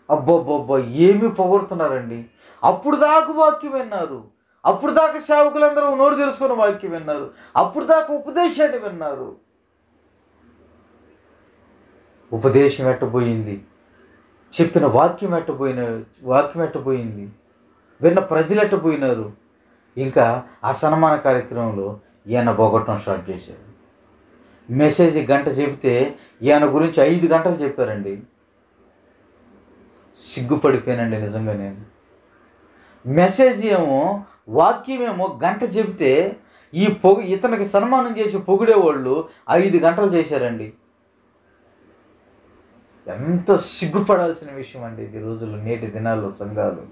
అబ్బబ్బబ్బా ఏమి పొగడుతున్నారండి. అప్పుడు దాకా వాక్యం విన్నారు, అప్పుడు దాకా సేవకులందరూ నోరు తెలుసుకున్న వాక్యం విన్నారు, అప్పుడు దాకా ఉపదేశాన్ని విన్నారు. ఉపదేశం ఎట్టబోయింది, చెప్పిన వాక్యం ఎట్టబోయింది, విన్న ప్రజలు ఎట్టబోయినారు. ఇంకా ఆ సన్మాన కార్యక్రమంలో ఈయన పొగట్టడం స్టార్ట్ చేశారు. మెసేజ్ గంట చెబితే ఈయన గురించి 5 గంటలు చెప్పారండి. సిగ్గుపడిపోయానండి నిజంగా నేను. మెసేజ్ ఏమో వాక్యం ఏమో గంట చెబితే ఇతనికి సన్మానం చేసి పొగిడేవాళ్ళు 5 గంటలు చేశారండి. ఎంత సిగ్గుపడాల్సిన విషయం అండి ఇది రోజుల్లో, నేటి దినాల్లో సంఘాలు.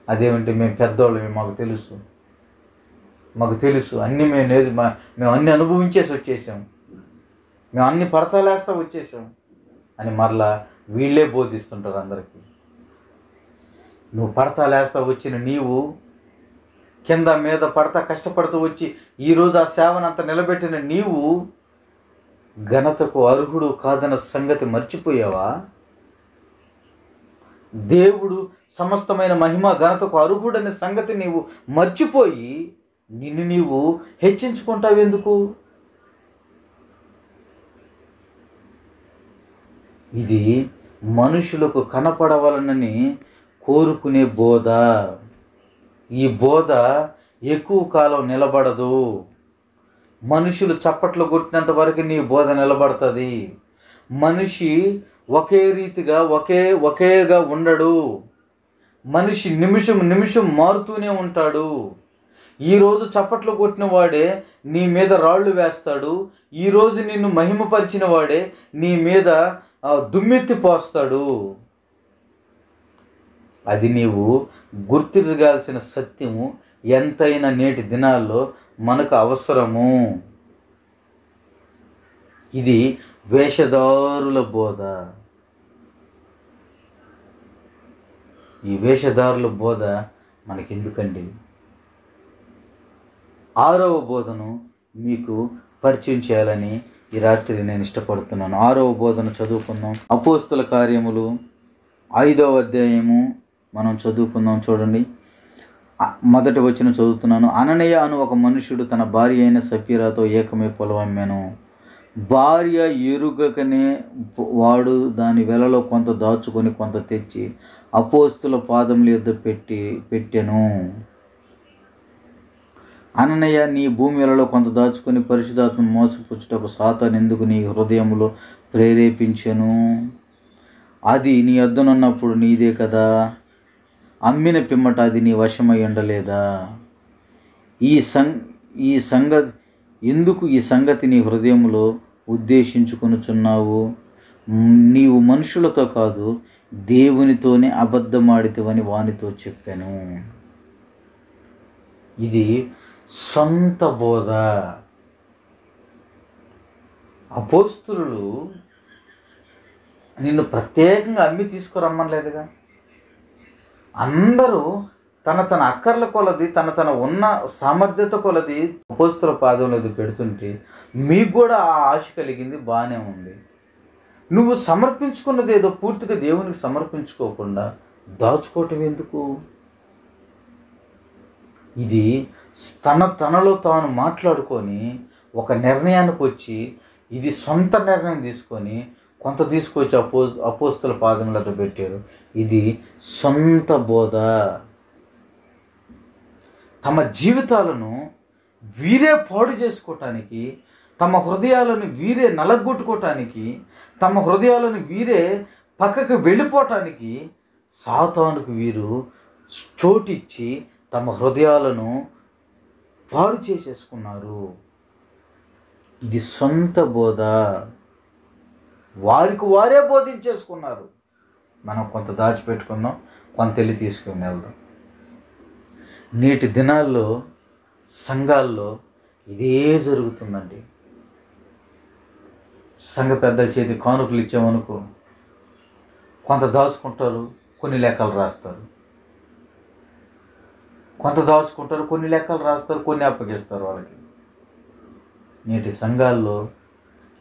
అదేమంటే మేము పెద్దవాళ్ళమే, మాకు తెలుసు అన్నీ మేము అన్నీ అనుభవించేసి వచ్చేసాం, మేము అన్ని పడతలేస్తా వచ్చేసాం అని మరలా వీళ్ళే బోధిస్తుంటారు అందరికీ. నువ్వు పడతలేస్తా వచ్చిన నీవు, కింద మీద పడతా కష్టపడుతూ వచ్చి ఈరోజు ఆ సేవనంతా నిలబెట్టిన నీవు ఘనతకు అర్హుడు కాదన్న సంగతి మర్చిపోయావా? దేవుడు సమస్తమైన మహిమ ఘనతకు అర్హుడనే సంగతి నీవు మర్చిపోయి నిన్ను నీవు హెచ్చించుకుంటావెందుకు? ఇది మనుషులకు కనపడవలనని కోరుకునే బోధ. ఈ బోధ ఎక్కువ కాలం నిలబడదు. మనుషులు చప్పట్లు కొట్టినంత వరకు నీ బోధ నిలబడుతుంది. మనిషి ఒకే రీతిగా ఒకేగా ఉండడు. మనిషి నిమిషం మారుతూనే ఉంటాడు. ఈరోజు చప్పట్లు కొట్టిన వాడే నీ మీద రాళ్ళు వేస్తాడు. ఈరోజు నిన్ను మహిమపరిచిన వాడే నీ మీద దుమ్మెత్తి పోస్తాడు. అది నీవు గుర్తిరగాల్సిన సత్యము ఎంతైనా నేటి దినాల్లో మనకు అవసరము. ఇది వేషధారుల బోధ. ఈ వేషధారుల బోధ మనకెందుకండి? 6వ బోధను మీకు పరిచయం చేయాలని ఈ రాత్రి నేను ఇష్టపడుతున్నాను. 6వ బోధన చదువుకుందాం. అపోస్తుల కార్యములు 5వ అధ్యాయము మనం చదువుకుందాం. చూడండి, మొదటి వచనం చదువుతున్నాను. అననీయ అను ఒక మనుషుడు తన భార్య అయిన సఫీరాతో ఏకమై పొలం అమ్మాను. భార్య ఎరుగకనే వాడు దాని వెలలో కొంత దాచుకొని కొంత తెచ్చి అపోస్తుల పాదముల యొద్ద పెట్టెను. అననయ్య, నీ భూమి వెలలో కొంత దాచుకొని పరిశుద్ధాత్మను మోసపుచ్చుటకు సాతాను ఎందుకు నీ హృదయంలో ప్రేరేపించెను? అది నీ యొద్దనున్నప్పుడు నీదే కదా. అమ్మిన పిమ్మట అది నీ వశమై ఉండలేదా? ఎందుకు ఈ సంగతి నీ హృదయంలో ఉద్దేశించుకొనుచున్నావు? నీవు మనుషులతో కాదు, దేవునితోనే అబద్ధమాడితివని వానితో చెప్పాను. ఇది సొంత బోధ. అపోస్తులు నిన్ను ప్రత్యేకంగా అమ్మి తీసుకురమ్మలేదుగా. అందరూ తన అక్కర్ల కొలది, తన ఉన్న సామర్థ్యత కొలది అపోస్తుల పాదంలో పెడుతుంటే మీకు కూడా ఆ ఆశ కలిగింది, బాగానే ఉంది. నువ్వు సమర్పించుకున్నది ఏదో పూర్తిగా దేవునికి సమర్పించుకోకుండా దాచుకోవటం ఎందుకు? ఇది తనలో తాను మాట్లాడుకొని ఒక నిర్ణయానికి వచ్చి, ఇది సొంత నిర్ణయం తీసుకొని కొంత తీసుకొచ్చి అపోస్తుల పాదములతో పెట్టారు. ఇది సొంత బోధ. తమ జీవితాలను వీరే పాడు చేసుకోవటానికి, తమ హృదయాలను వీరే నలగొట్టుకోవటానికి, తమ హృదయాలను వీరే పక్కకు వెళ్ళిపోవటానికి సాతానుకు వీరు చోటిచ్చి తమ హృదయాలను పాడు చేసేసుకున్నారు. ఇది సొంత బోధ. వారికి వారే బోధించేసుకున్నారు. మనం కొంత దాచిపెట్టుకుందాం, కొంత వెళ్ళి తీసుకుని వెళ్దాం. నేటి దినాల్లో సంఘాల్లో ఇదే జరుగుతుందండి. సంఘ పెద్దల చేతి కానుకలు ఇచ్చామనుకో, కొంత దాచుకుంటారు, కొన్ని లెక్కలు రాస్తారు. కొంత దాచుకుంటారు, కొన్ని లెక్కలు రాస్తారు, కొన్ని అప్పగిస్తారు వాళ్ళకి. నేటి సంఘాల్లో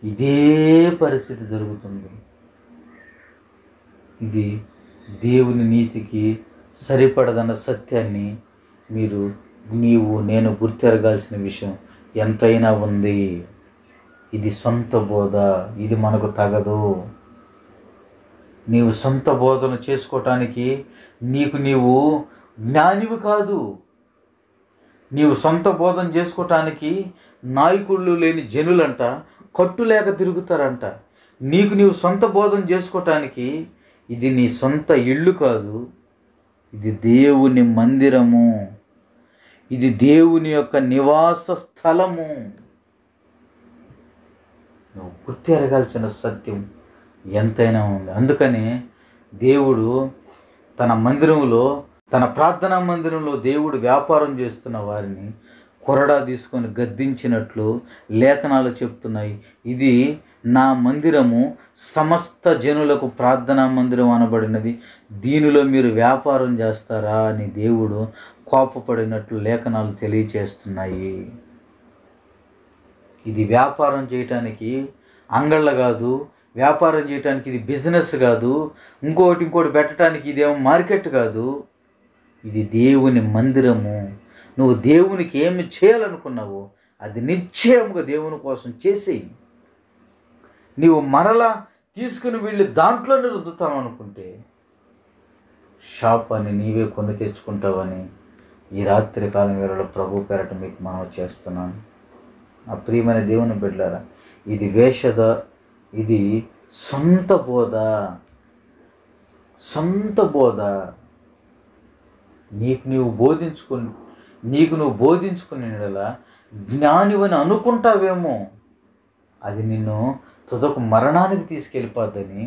ఇదే పరిస్థితి జరుగుతుంది. ఇది దేవుని నీతికి సరిపడదన్న సత్యాన్ని నీవు నేను గుర్తెరగాల్సిన విషయం ఎంతైనా ఉంది. ఇది సొంత బోధ. ఇది మనకు తగదు. నీవు సొంత బోధన చేసుకోవటానికి నీవు జ్ఞానివి కాదు. నీవు సొంత బోధన చేసుకోవటానికి నాయకుళ్ళు లేని జనులంట కట్టులేక తిరుగుతారంట. నీవు సొంత బోధన చేసుకోవటానికి ఇది నీ సొంత ఇల్లు కాదు, ఇది దేవుని మందిరము, ఇది దేవుని యొక్క నివాస స్థలము. నువ్వు గుర్తెరగాల్సిన సత్యం ఎంతైనా ఉంది. అందుకనే దేవుడు తన మందిరంలో, తన ప్రార్థనా మందిరంలో దేవుడు వ్యాపారం చేస్తున్న వారిని కొరడా తీసుకొని గద్దించినట్లు లేఖనాలు చెప్తున్నాయి. ఇది నా మందిరము, సమస్త జనులకు ప్రార్థనా మందిరం అనబడినది, దీనిలో మీరు వ్యాపారం చేస్తారా అని దేవుడు కోపపడినట్లు లేఖనాలు తెలియచేస్తున్నాయి. ఇది వ్యాపారం చేయటానికి అంగళ్ళ కాదు, వ్యాపారం చేయటానికి ఇది బిజినెస్ కాదు, ఇంకోటి పెట్టడానికి ఇదేమో మార్కెట్ కాదు. ఇది దేవుని మందిరము. నువ్వు దేవునికి ఏమి చేయాలనుకున్నావో అది నిశ్చయముగా దేవుని కోసం చేసేయి. నీవు మరలా తీసుకుని వెళ్ళి దాంట్లోనే రుద్దుతావు అనుకుంటే శాపాన్ని నీవే కొని తెచ్చుకుంటావని ఈ రాత్రి కాలం వేళలో ప్రభు పేరట మీకు మనవి చేస్తున్నాను. నా ప్రియమైన దేవుని బిడ్డలారా, ఇది వేషద, ఇది సొంత బోధ. సొంత బోధ. నువ్వు బోధించుకునేలా జ్ఞానివని అనుకుంటావేమో, అది నిన్ను తుదకు మరణానికి తీసుకెళ్ళిపోద్దని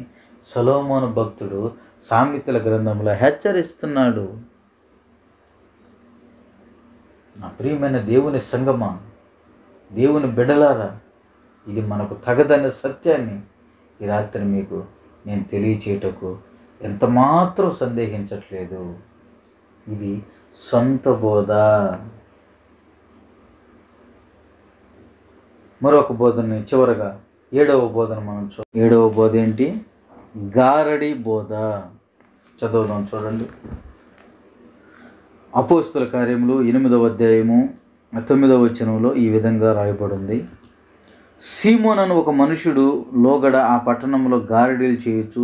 సొలొమోను భక్తుడు సామెతల గ్రంథంలో హెచ్చరిస్తున్నాడు. నా ప్రియమైన దేవుని సంగమా, దేవుని బిడ్డలారా, ఇది మనకు తగదనే సత్యాన్ని ఈ రాత్రి మీకు నేను తెలియచేయటకు ఎంతమాత్రం సందేహించట్లేదు. ఇది సొంత బోధ. మరొక బోధని చివరగా ఏడవ బోధన మనం ఏడవ బోధ ఏంటి? గారడి బోధ. చదువుదాం, చూడండి. అపోస్తుల కార్యములు 8వ అధ్యాయము 9వ వచనంలో ఈ విధంగా రాయబడింది. సీమోను అను ఒక మనుషుడు లోగడ ఆ పట్టణంలో గారడీలు చేయొచ్చు,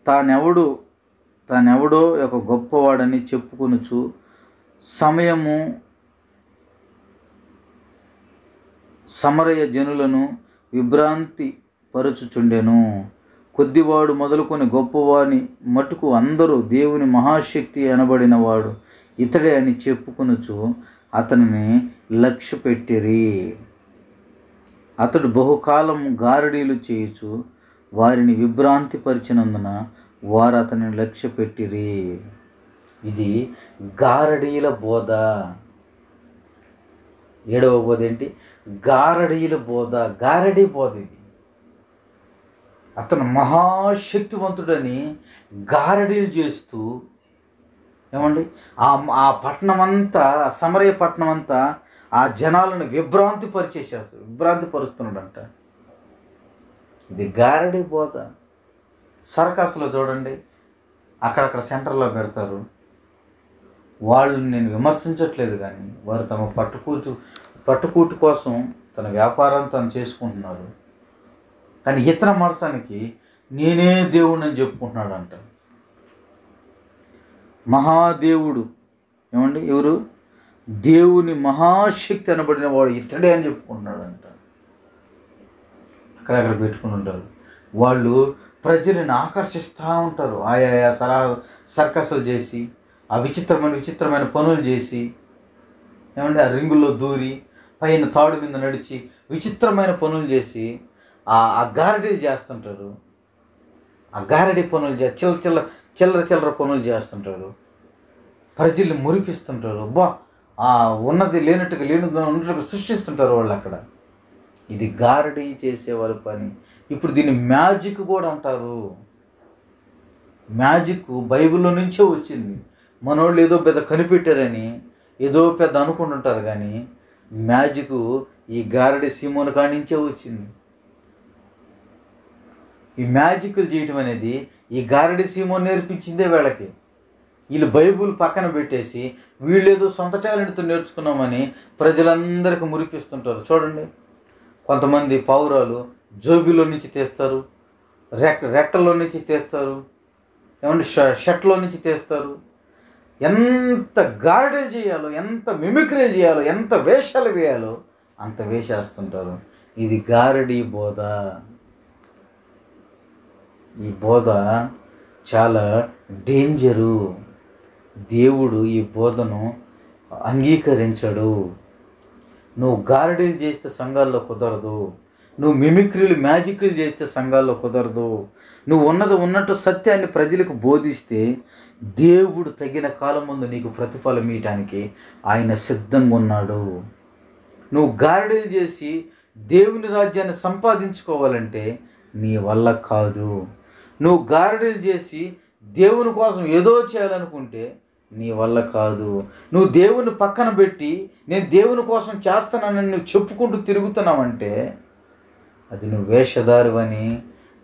తానెవడో ఒక గొప్పవాడని చెప్పుకొనుచు సమరయ జనులను విభ్రాంతి పరుచుచుండెను. కొద్దివాడు మొదలుకొని గొప్పవాని మటుకు అందరూ దేవుని మహాశక్తి అనబడిన వాడు ఇతడే అని చెప్పుకొనుచు అతనిని లక్ష్యపెట్టిరి. అతడు బహుకాలం గారడీలు చేయుచు వారిని విభ్రాంతి పరిచినందున వారు అతనిని లక్ష్యపెట్టిరి. ఇది గారడీల బోధ. ఏడవ బోధ ఏంటి? గారడీల బోధ, గారడీ బోధ. ఇది అతను మహాశక్తివంతుడని గారడీలు చేస్తూ ఏమండి ఆ పట్టణం అంతా, సమరయ పట్టణం అంతా ఆ జనాలను విభ్రాంతి పరుస్తున్నాడంట. ఇది గారడీ బోధ. సర్కస్లో చూడండి, అక్కడక్కడ సెంటర్లో పెడతారు. వాళ్ళని నేను విమర్శించట్లేదు, కానీ వారు తమ పట్టుకూటు కోసం తన వ్యాపారం తను చేసుకుంటున్నారు. కానీ ఇతర మనసానికి నేనే దేవుడిని అని చెప్పుకుంటున్నాడంట. మహాదేవుడు ఏమండి? ఎవరు? దేవుని మహాశక్తి అనబడిన వాడు ఇతడే అని చెప్పుకుంటున్నాడంట. అక్కడక్కడ పెట్టుకుని ఉంటారు. వాళ్ళు ప్రజలను ఆకర్షిస్తూ ఉంటారు. ఆయా సర్కస్లు చేసి, ఆ విచిత్రమైన పనులు చేసి, ఏమంటే ఆ రింగుల్లో దూరి పైన తాడు మీద నడిచి విచిత్రమైన పనులు చేసి ఆ గారడీలు చేస్తుంటారు. ఆ గారడీ పనులు చిల్లర పనులు చేస్తుంటారు. ప్రజల్ని మురిపిస్తుంటారు. ఉన్నది లేనట్టుగా సృష్టిస్తుంటారు వాళ్ళు అక్కడ. ఇది గారడీ చేసే వాళ్ళ పని. ఇప్పుడు దీన్ని మ్యాజిక్ కూడా అంటారు. మ్యాజిక్ బైబిల్లో నుంచే వచ్చింది. మనోళ్ళు ఏదో పెద్ద కనిపెట్టారని ఏదో పెద్ద అనుకుంటుంటారు, కానీ మ్యాజిక్ ఈ గారడీ సీమోను కాడి నుంచే వచ్చింది. ఈ మ్యాజిక్లు చేయటం అనేది ఈ గారడీ సీమోను నేర్పించిందే వీళ్ళకి. వీళ్ళు బైబుల్ పక్కన పెట్టేసి వీళ్ళేదో సొంత టాలెంట్తో నేర్చుకున్నామని ప్రజలందరికీ మురిపిస్తుంటారు. చూడండి, కొంతమంది పావురాలు జోబీలో నుంచి తీస్తారు, రెక్కల్లో నుంచి తీస్తారు, ఏమంటే షర్ట్లో నుంచి తీస్తారు. ఎంత గారడీలు చేయాలో, ఎంత మిమిక్రీలు చేయాలో, ఎంత వేషాలు వేయాలో అంత వేషేస్తుంటారు. ఇది గారడీ బోధ. ఈ బోధ చాలా డేంజరు. దేవుడు ఈ బోధను అంగీకరించడు. నువ్వు గారడీలు చేస్తే సంఘాల్లో కుదరదు. నువ్వు మిమిక్రీలు మ్యాజిక్లు చేస్తే సంఘాల్లో కుదరదు. నువ్వు ఉన్నట్టు సత్యాన్ని ప్రజలకు బోధిస్తే దేవుడు తగిన కాలం ముందు నీకు ప్రతిఫలం ఇవ్వటానికి ఆయన సిద్ధంగా ఉన్నాడు. నువ్వు గారడీలు చేసి దేవుని రాజ్యాన్ని సంపాదించుకోవాలంటే నీ వల్ల కాదు. నువ్వు గారడీలు చేసి దేవుని కోసం ఏదో చేయాలనుకుంటే నీ వల్ల కాదు. నువ్వు దేవుని పక్కన పెట్టి నేను దేవుని కోసం చేస్తానని నువ్వు చెప్పుకుంటూ తిరుగుతున్నావంటే అది నువ్వు వేషధారువని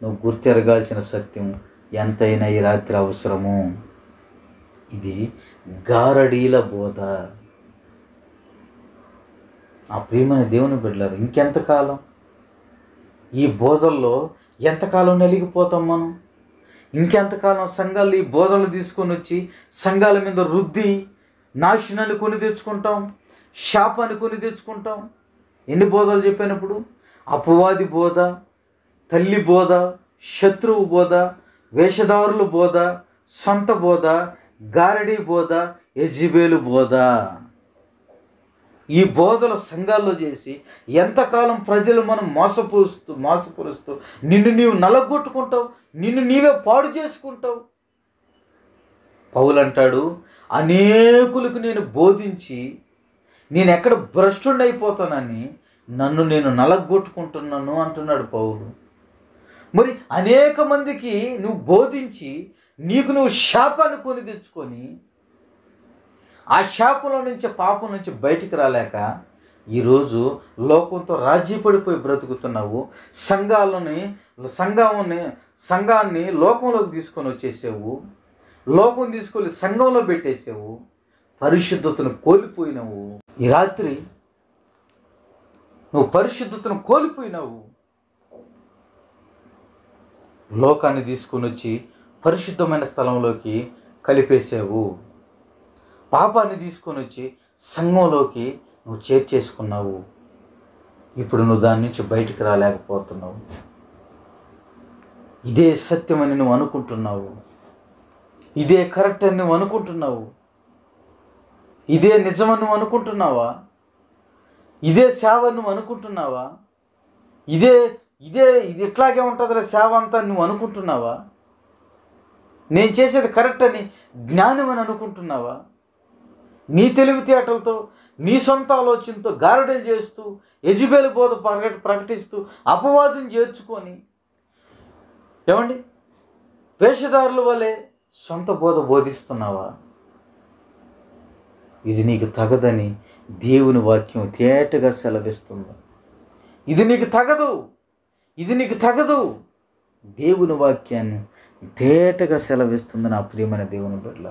నువ్వు గుర్తెరగాల్సిన సత్యం ఎంతైనా ఈ రాత్రి అవసరము. ఇది గారడీల బోధ. ఆ ప్రియమైన దేవుని బిడ్డలారా, ఇంకెంతకాలం ఈ బోధల్లో ఎంతకాలం నలిగిపోతాం మనం? ఇంకెంతకాలం సంఘాలు ఈ బోధలు తీసుకొని వచ్చి సంఘాల మీద రుద్ది నాశనాన్ని కొని తెచ్చుకుంటాం, శాపాన్ని కొని తెచ్చుకుంటాం. ఎన్ని బోధలు చెప్పినప్పుడు? అపవాది బోధ, తల్లి బోధ, శత్రువు బోధ, వేషధారుల బోధ, సొంత బోధ, గారడీ బోధ, యెజబెలు బోధ. ఈ బోధలు సంఘాల్లో చేసి ఎంతకాలం ప్రజలు మనం మోసపరుస్తూ నిన్ను నీవు నలగొట్టుకుంటావు, నిన్ను నీవే పాడు చేసుకుంటావు. పౌలు అంటాడు, అనేకులకు నేను బోధించి నేను ఎక్కడ భ్రష్టుడైపోతానని నన్ను నేను నలగొట్టుకుంటున్నాను అంటున్నాడు పౌలు. మరి అనేక మందికి నువ్వు బోధించి నీకు నువ్వు శాపాన్ని కొని తెచ్చుకొని ఆ శాపంలో నుంచి, పాపం నుంచి బయటికి రాలేక ఈరోజు లోకంతో రాజీ పడిపోయి బ్రతుకుతున్నావు. సంఘాన్ని లోకంలోకి తీసుకొని వచ్చేసావు. లోకం తీసుకొని సంఘంలో పెట్టేసావు. పరిశుద్ధతను కోల్పోయినావు. ఈ రాత్రి నువ్వు పరిశుద్ధతను కోల్పోయినావు. లోకాన్ని తీసుకొని వచ్చి పరిశుద్ధమైన స్థలంలోకి కలిపేసావు. పాపాన్ని తీసుకొని వచ్చి సంఘంలోకి నువ్వు చేర్చేసుకున్నావు. ఇప్పుడు నువ్వు దాని నుంచి బయటికి రాలేకపోతున్నావు. ఇదే సత్యమని నువ్వు అనుకుంటున్నావు. ఇదే కరెక్ట్ అని నువ్వు అనుకుంటున్నావు. ఇదే నిజమని నువ్వు అనుకుంటున్నావా? ఇదే సేవ నువ్వు అనుకుంటున్నావా? ఇది ఇట్లాగే ఉంటుందిలే సేవ అంతా నువ్వు అనుకుంటున్నావా? నేను చేసేది కరెక్ట్ అని జ్ఞానం అని అనుకుంటున్నావా? నీ తెలివితేటలతో నీ సొంత ఆలోచనతో గారడీలు చేస్తూ యెజబెలు బోధ ప్రకటిస్తూ అపవాదం చేర్చుకొని ఏమండి వేషధారుల వలె సొంత బోధ బోధిస్తున్నావా? ఇది నీకు తగదని దేవుని వాక్యం తేటగా సెలవిస్తుంది. ఇది నీకు తగదు. దేవుని వాక్యాన్ని తేటగా సెలవిస్తుంది. నా ప్రియమైన దేవుని బిడ్డల,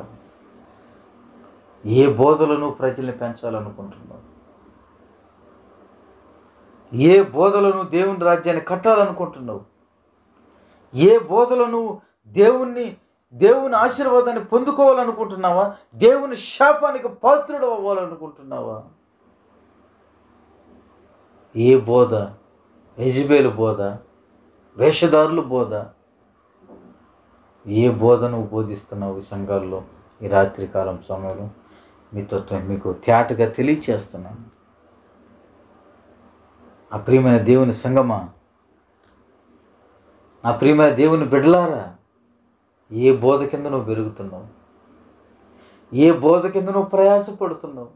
ఏ బోధలను ప్రజల్ని పెంచాలనుకుంటున్నావు? ఏ బోధలను దేవుని రాజ్యాన్ని కట్టాలనుకుంటున్నావు? ఏ బోధలను దేవుని ఆశీర్వాదాన్ని పొందుకోవాలనుకుంటున్నావా? దేవుని శాపానికి పాత్రుడు అవ్వాలనుకుంటున్నావా? ఏ బోధ? యెజబెలు బోధ, వేషధారుల బోధ, ఏ బోధ నువ్వు బోధిస్తున్నావు ఈ సంఘాల్లో? ఈ రాత్రికాలం సమయంలో మీకు తేటగా తెలియచేస్తున్నాను. నా ప్రియమైన దేవుని సంగమా, నా ప్రియమైన దేవుని బిడ్డలారా, ఏ బోధ కింద నువ్వు పెరుగుతున్నావు? ఏ బోధ కింద నువ్వు ప్రయాసపడుతున్నావు?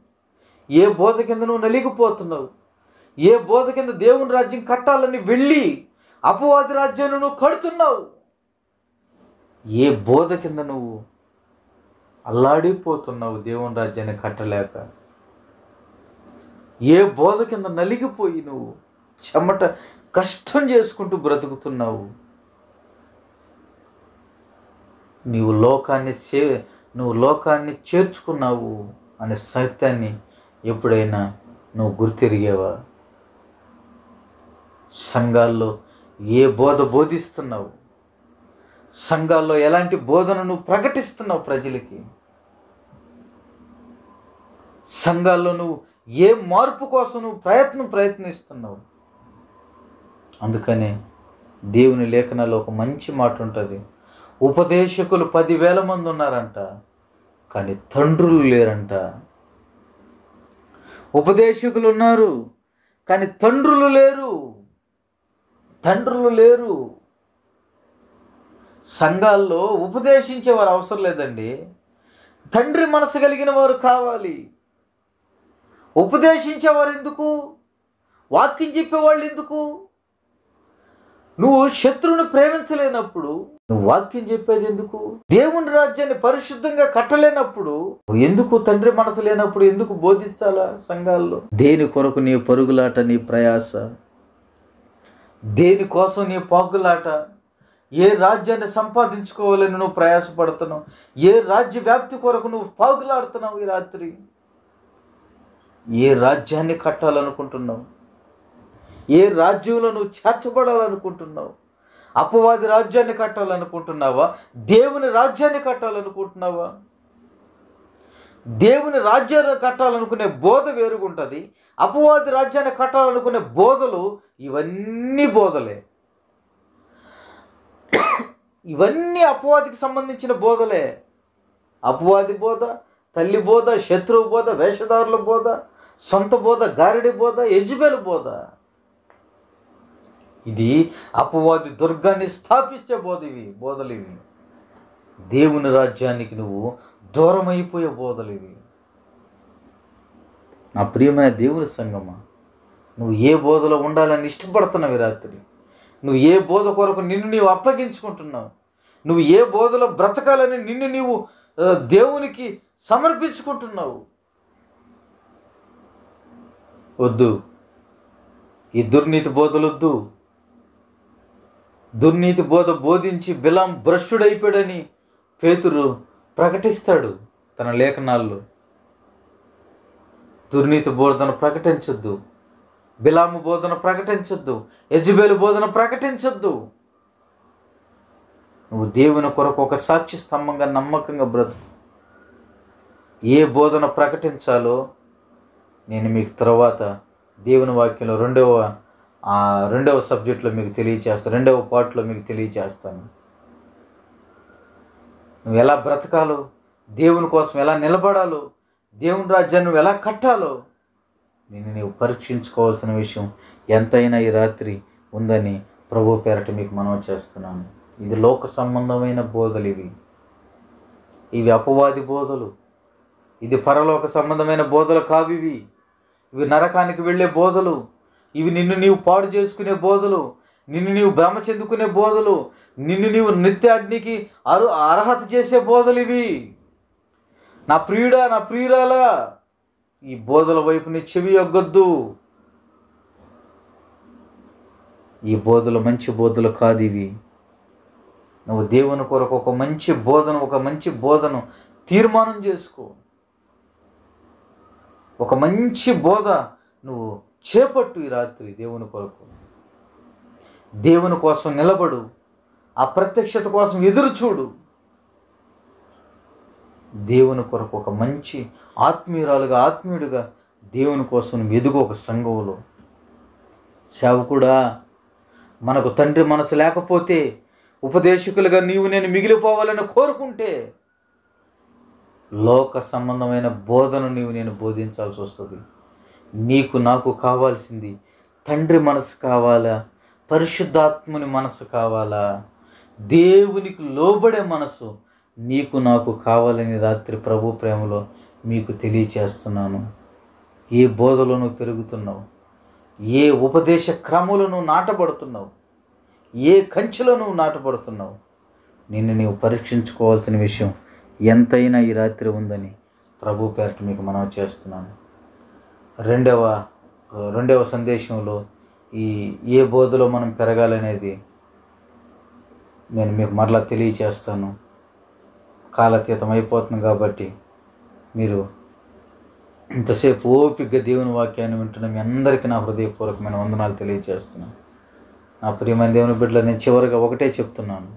ఏ బోధ కింద నువ్వు నలిగిపోతున్నావు? ఏ బోధ కింద దేవుని రాజ్యం కట్టాలని వెళ్ళి అపవాది రాజ్యాన్ని నువ్వు కడుతున్నావు? ఏ బోధ కింద నువ్వు అల్లాడిపోతున్నావు దేవుని రాజ్యాన్ని కట్టలేక? ఏ బోధ కింద నలిగిపోయి నువ్వు చెమట కష్టం చేసుకుంటూ బ్రతుకుతున్నావు? నువ్వు లోకాన్ని చేర్చుకున్నావు అనే సత్యాన్ని ఎప్పుడైనా నువ్వు గుర్తెరిగేవా? సంఘాల్లో ఏ బోధ బోధిస్తున్నావు? సంఘాల్లో ఎలాంటి బోధన నువ్వు ప్రకటిస్తున్నావు ప్రజలకి? సంఘాల్లో నువ్వు ఏ మార్పు కోసం నువ్వు ప్రయత్నిస్తున్నావు? అందుకనే దేవుని లేఖనాల్లో ఒక మంచి మాట ఉంటుంది. ఉపదేశకులు 10,000 మంది ఉన్నారంట, కానీ తండ్రులు లేరంట. ఉపదేశకులు ఉన్నారు కానీ తండ్రులు లేరు. సంఘాల్లో ఉపదేశించేవారు అవసరం లేదండి, తండ్రి మనసు కలిగిన వారు కావాలి. ఉపదేశించేవారు ఎందుకు? వాక్యం చెప్పేవాళ్ళు ఎందుకు? నువ్వు శత్రువుని ప్రేమించలేనప్పుడు నువ్వు వాక్యం చెప్పేది ఎందుకు? దేవుని రాజ్యాన్ని పరిశుద్ధంగా కట్టలేనప్పుడు ఎందుకు? తండ్రి మనసు లేనప్పుడు ఎందుకు బోధించాలా సంఘాల్లో? దేని కొరకు నీ పరుగులాట, నీ ప్రయాస? దేనికోసం నీ పాకులాట? ఏ రాజ్యాన్ని సంపాదించుకోవాలని నువ్వు ప్రయాసపడుతున్నావు? ఏ రాజ్య వ్యాప్తి కొరకు నువ్వు పాకులాడుతున్నావు ఈ రాత్రి? ఏ రాజ్యాన్ని కట్టాలనుకుంటున్నావు? ఏ రాజ్యంలో నువ్వు చేర్చబడాలనుకుంటున్నావు? అపవాది రాజ్యాన్ని కట్టాలనుకుంటున్నావా? దేవుని రాజ్యాన్ని కట్టాలనుకుంటున్నావా? దేవుని రాజ్యాన్ని కట్టాలనుకునే బోధ వేరుగుంటుంది. అపవాది రాజ్యాన్ని కట్టాలనుకునే బోధలు ఇవన్నీ బోధలే. ఇవన్నీ అపవాదికి సంబంధించిన బోధలే. అపవాది బోధ, తల్లి బోధ, శత్రువు బోధ, వేషధారుల బోధ, సొంత బోధ, గారడి బోధ, యెజబెలు బోధ. ఇది అపవాది దుర్గాన్ని స్థాపించే బోధలు ఇవి. దేవుని రాజ్యానికి నువ్వు దూరం అయిపోయే బోధలు ఇవి. నా ప్రియమైన దేవుని సంగమా, నువ్వు ఏ బోధలో ఉండాలని ఇష్టపడుతున్నావు ఈ రాత్రి? నువ్వు ఏ బోధ కొరకు నిన్ను నీవు అప్పగించుకుంటున్నావు? నువ్వు ఏ బోధలో బ్రతకాలని నిన్ను నీవు దేవునికి సమర్పించుకుంటున్నావు? వద్దు, ఈ దుర్నీతి బోధలొద్దు. దుర్నీతి బోధ బోధించి బిలాం భ్రష్టుడైపోయాడని పేతురు ప్రకటిస్తాడు తన లేఖనాల్లో. దుర్నీతి బోధన ప్రకటించొద్దు, బిలాము బోధన ప్రకటించొద్దు, యెజెబెలు బోధన ప్రకటించొద్దు. నువ్వు దేవుని కొరకు ఒక సాక్షి స్తంభంగా నమ్మకంగా బ్రతుకు. ఏ బోధన ప్రకటించాలో నేను మీకు తర్వాత దేవుని వాక్యంలో రెండవ సబ్జెక్ట్లో మీకు తెలియచేస్తాను, రెండవ పార్ట్లో మీకు తెలియచేస్తాను. నువ్వు ఎలా బ్రతకాలో, దేవుని కోసం ఎలా నిలబడాలో, దేవుని రాజ్యాన్ని నువ్వు ఎలా కట్టాలో నీవు పరీక్షించుకోవాల్సిన విషయం ఎంతైనా ఈ రాత్రి ఉందని ప్రభు పేరట మీకు మనవి చేస్తున్నాను. ఇది లోక సంబంధమైన బోధలు, ఇవి అపవాది బోధలు. ఇది పరలోక సంబంధమైన బోధలు కావు. ఇవి నరకానికి వెళ్ళే బోధలు. ఇవి నిన్ను నీవు పాడు చేసుకునే బోధలు, నిన్ను నీవు భ్రమ చెందుకునే బోధలు, నిన్ను నీవు నిత్యాగ్నికి అర్హత చేసే బోధలు ఇవి. నా ప్రియుడా, నా ప్రియురాలా, ఈ బోధల వైపు నీ చెవి యొగ్గొద్దు. ఈ బోధలు మంచి బోధలు కాదు ఇవి. నువ్వు దేవుని కొరకు ఒక మంచి బోధను తీర్మానం చేసుకో. ఒక మంచి బోధ నువ్వు చేపట్టు ఈ రాత్రి. దేవుని కొరకు, దేవుని కోసం నిలబడు. ఆ ప్రత్యక్షత కోసం ఎదురు చూడు. దేవుని కొరకు ఒక మంచి ఆత్మీయుడిగా దేవుని కోసం నువ్వు ఎదుగు. ఒక సంఘంలో సేవకుడా, మనకు తండ్రి మనసు లేకపోతే, ఉపదేశకులుగా నీవు నేను మిగిలిపోవాలని కోరుకుంటే లోక సంబంధమైన బోధను నేను బోధించాల్సి వస్తుంది. నీకు నాకు కావాల్సింది తండ్రి మనసు కావాలా, పరిశుద్ధాత్ముని మనసు కావాలా, దేవునికి లోబడే మనసు నీకు నాకు కావాలని రాత్రి ప్రభు ప్రేమలో మీకు తెలియచేస్తున్నాను. ఏ బోధలో నువ్వు పెరుగుతున్నావు, ఏ ఉపదేశ క్రమంలో నువ్వు నాటబడుతున్నావు, ఏ కంచెలో నువ్వు నాటబడుతున్నావు, నిన్ను నీవు పరీక్షించుకోవాల్సిన విషయం ఎంతైనా ఈ రాత్రి ఉందని ప్రభు పేరట మీకు మనవి చేస్తున్నాను. రెండవ సందేశంలో ఏ బోధలో మనం పెరగాలనేది నేను మీకు మరలా తెలియచేస్తాను. కాలతీతం అయిపోతుంది కాబట్టి మీరు ఇంతసేపు ఓపికగా దేవుని వాక్యాన్ని వింటున్న మీ అందరికీ నా హృదయపూర్వకమైన వందనాలు తెలియజేస్తున్నాను. నా ప్రియమైన దేవుని బిడ్డలు, నేను చివరిగా ఒకటే చెప్తున్నాను,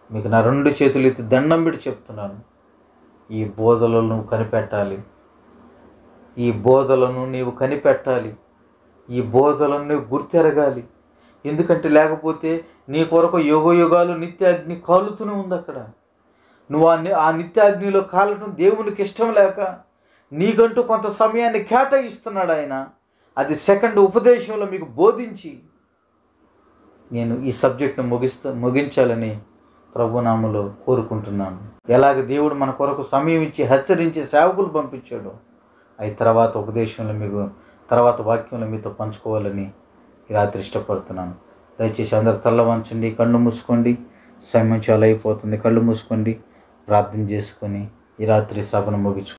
మీకు నా రెండు చేతులు ఎత్తి దండం పెట్టి చెప్తున్నాను. ఈ బోధలను నువ్వు కనిపెట్టాలి. ఈ బోధలను నీవు కనిపెట్టాలి. ఈ బోధలను నువ్వు గుర్తెరగాలి. ఎందుకంటే లేకపోతే నీ కొరకు యుగాలు నిత్యాగ్ని కాలుతూనే ఉంది అక్కడ. నువ్వు ఆ నిత్యాగ్నిలో కాలటం దేవునికి ఇష్టం లేక నీకంటూ కొంత సమయాన్ని కేటాయిస్తున్నాడు ఆయన. అది సెకండ్ ఉపదేశంలో మీకు బోధించి నేను ఈ సబ్జెక్ట్ను ముగించాలని ప్రభునామములో కోరుకుంటున్నాను. ఎలాగ దేవుడు మన కొరకు సమయం ఇచ్చి హెచ్చరించి సేవకులు పంపించాడో అవి తర్వాత వాక్యంలో మీతో పంచుకోవాలని ఈ రాత్రి ఇష్టపడుతున్నాను. దయచేసి అందరు తల్ల వంచండి, కళ్ళు మూసుకోండి. సమయం చాలా అయిపోతుంది. కళ్ళు మూసుకోండి, ప్రార్థన చేసుకొని ఈ రాత్రి సభను ముగించు.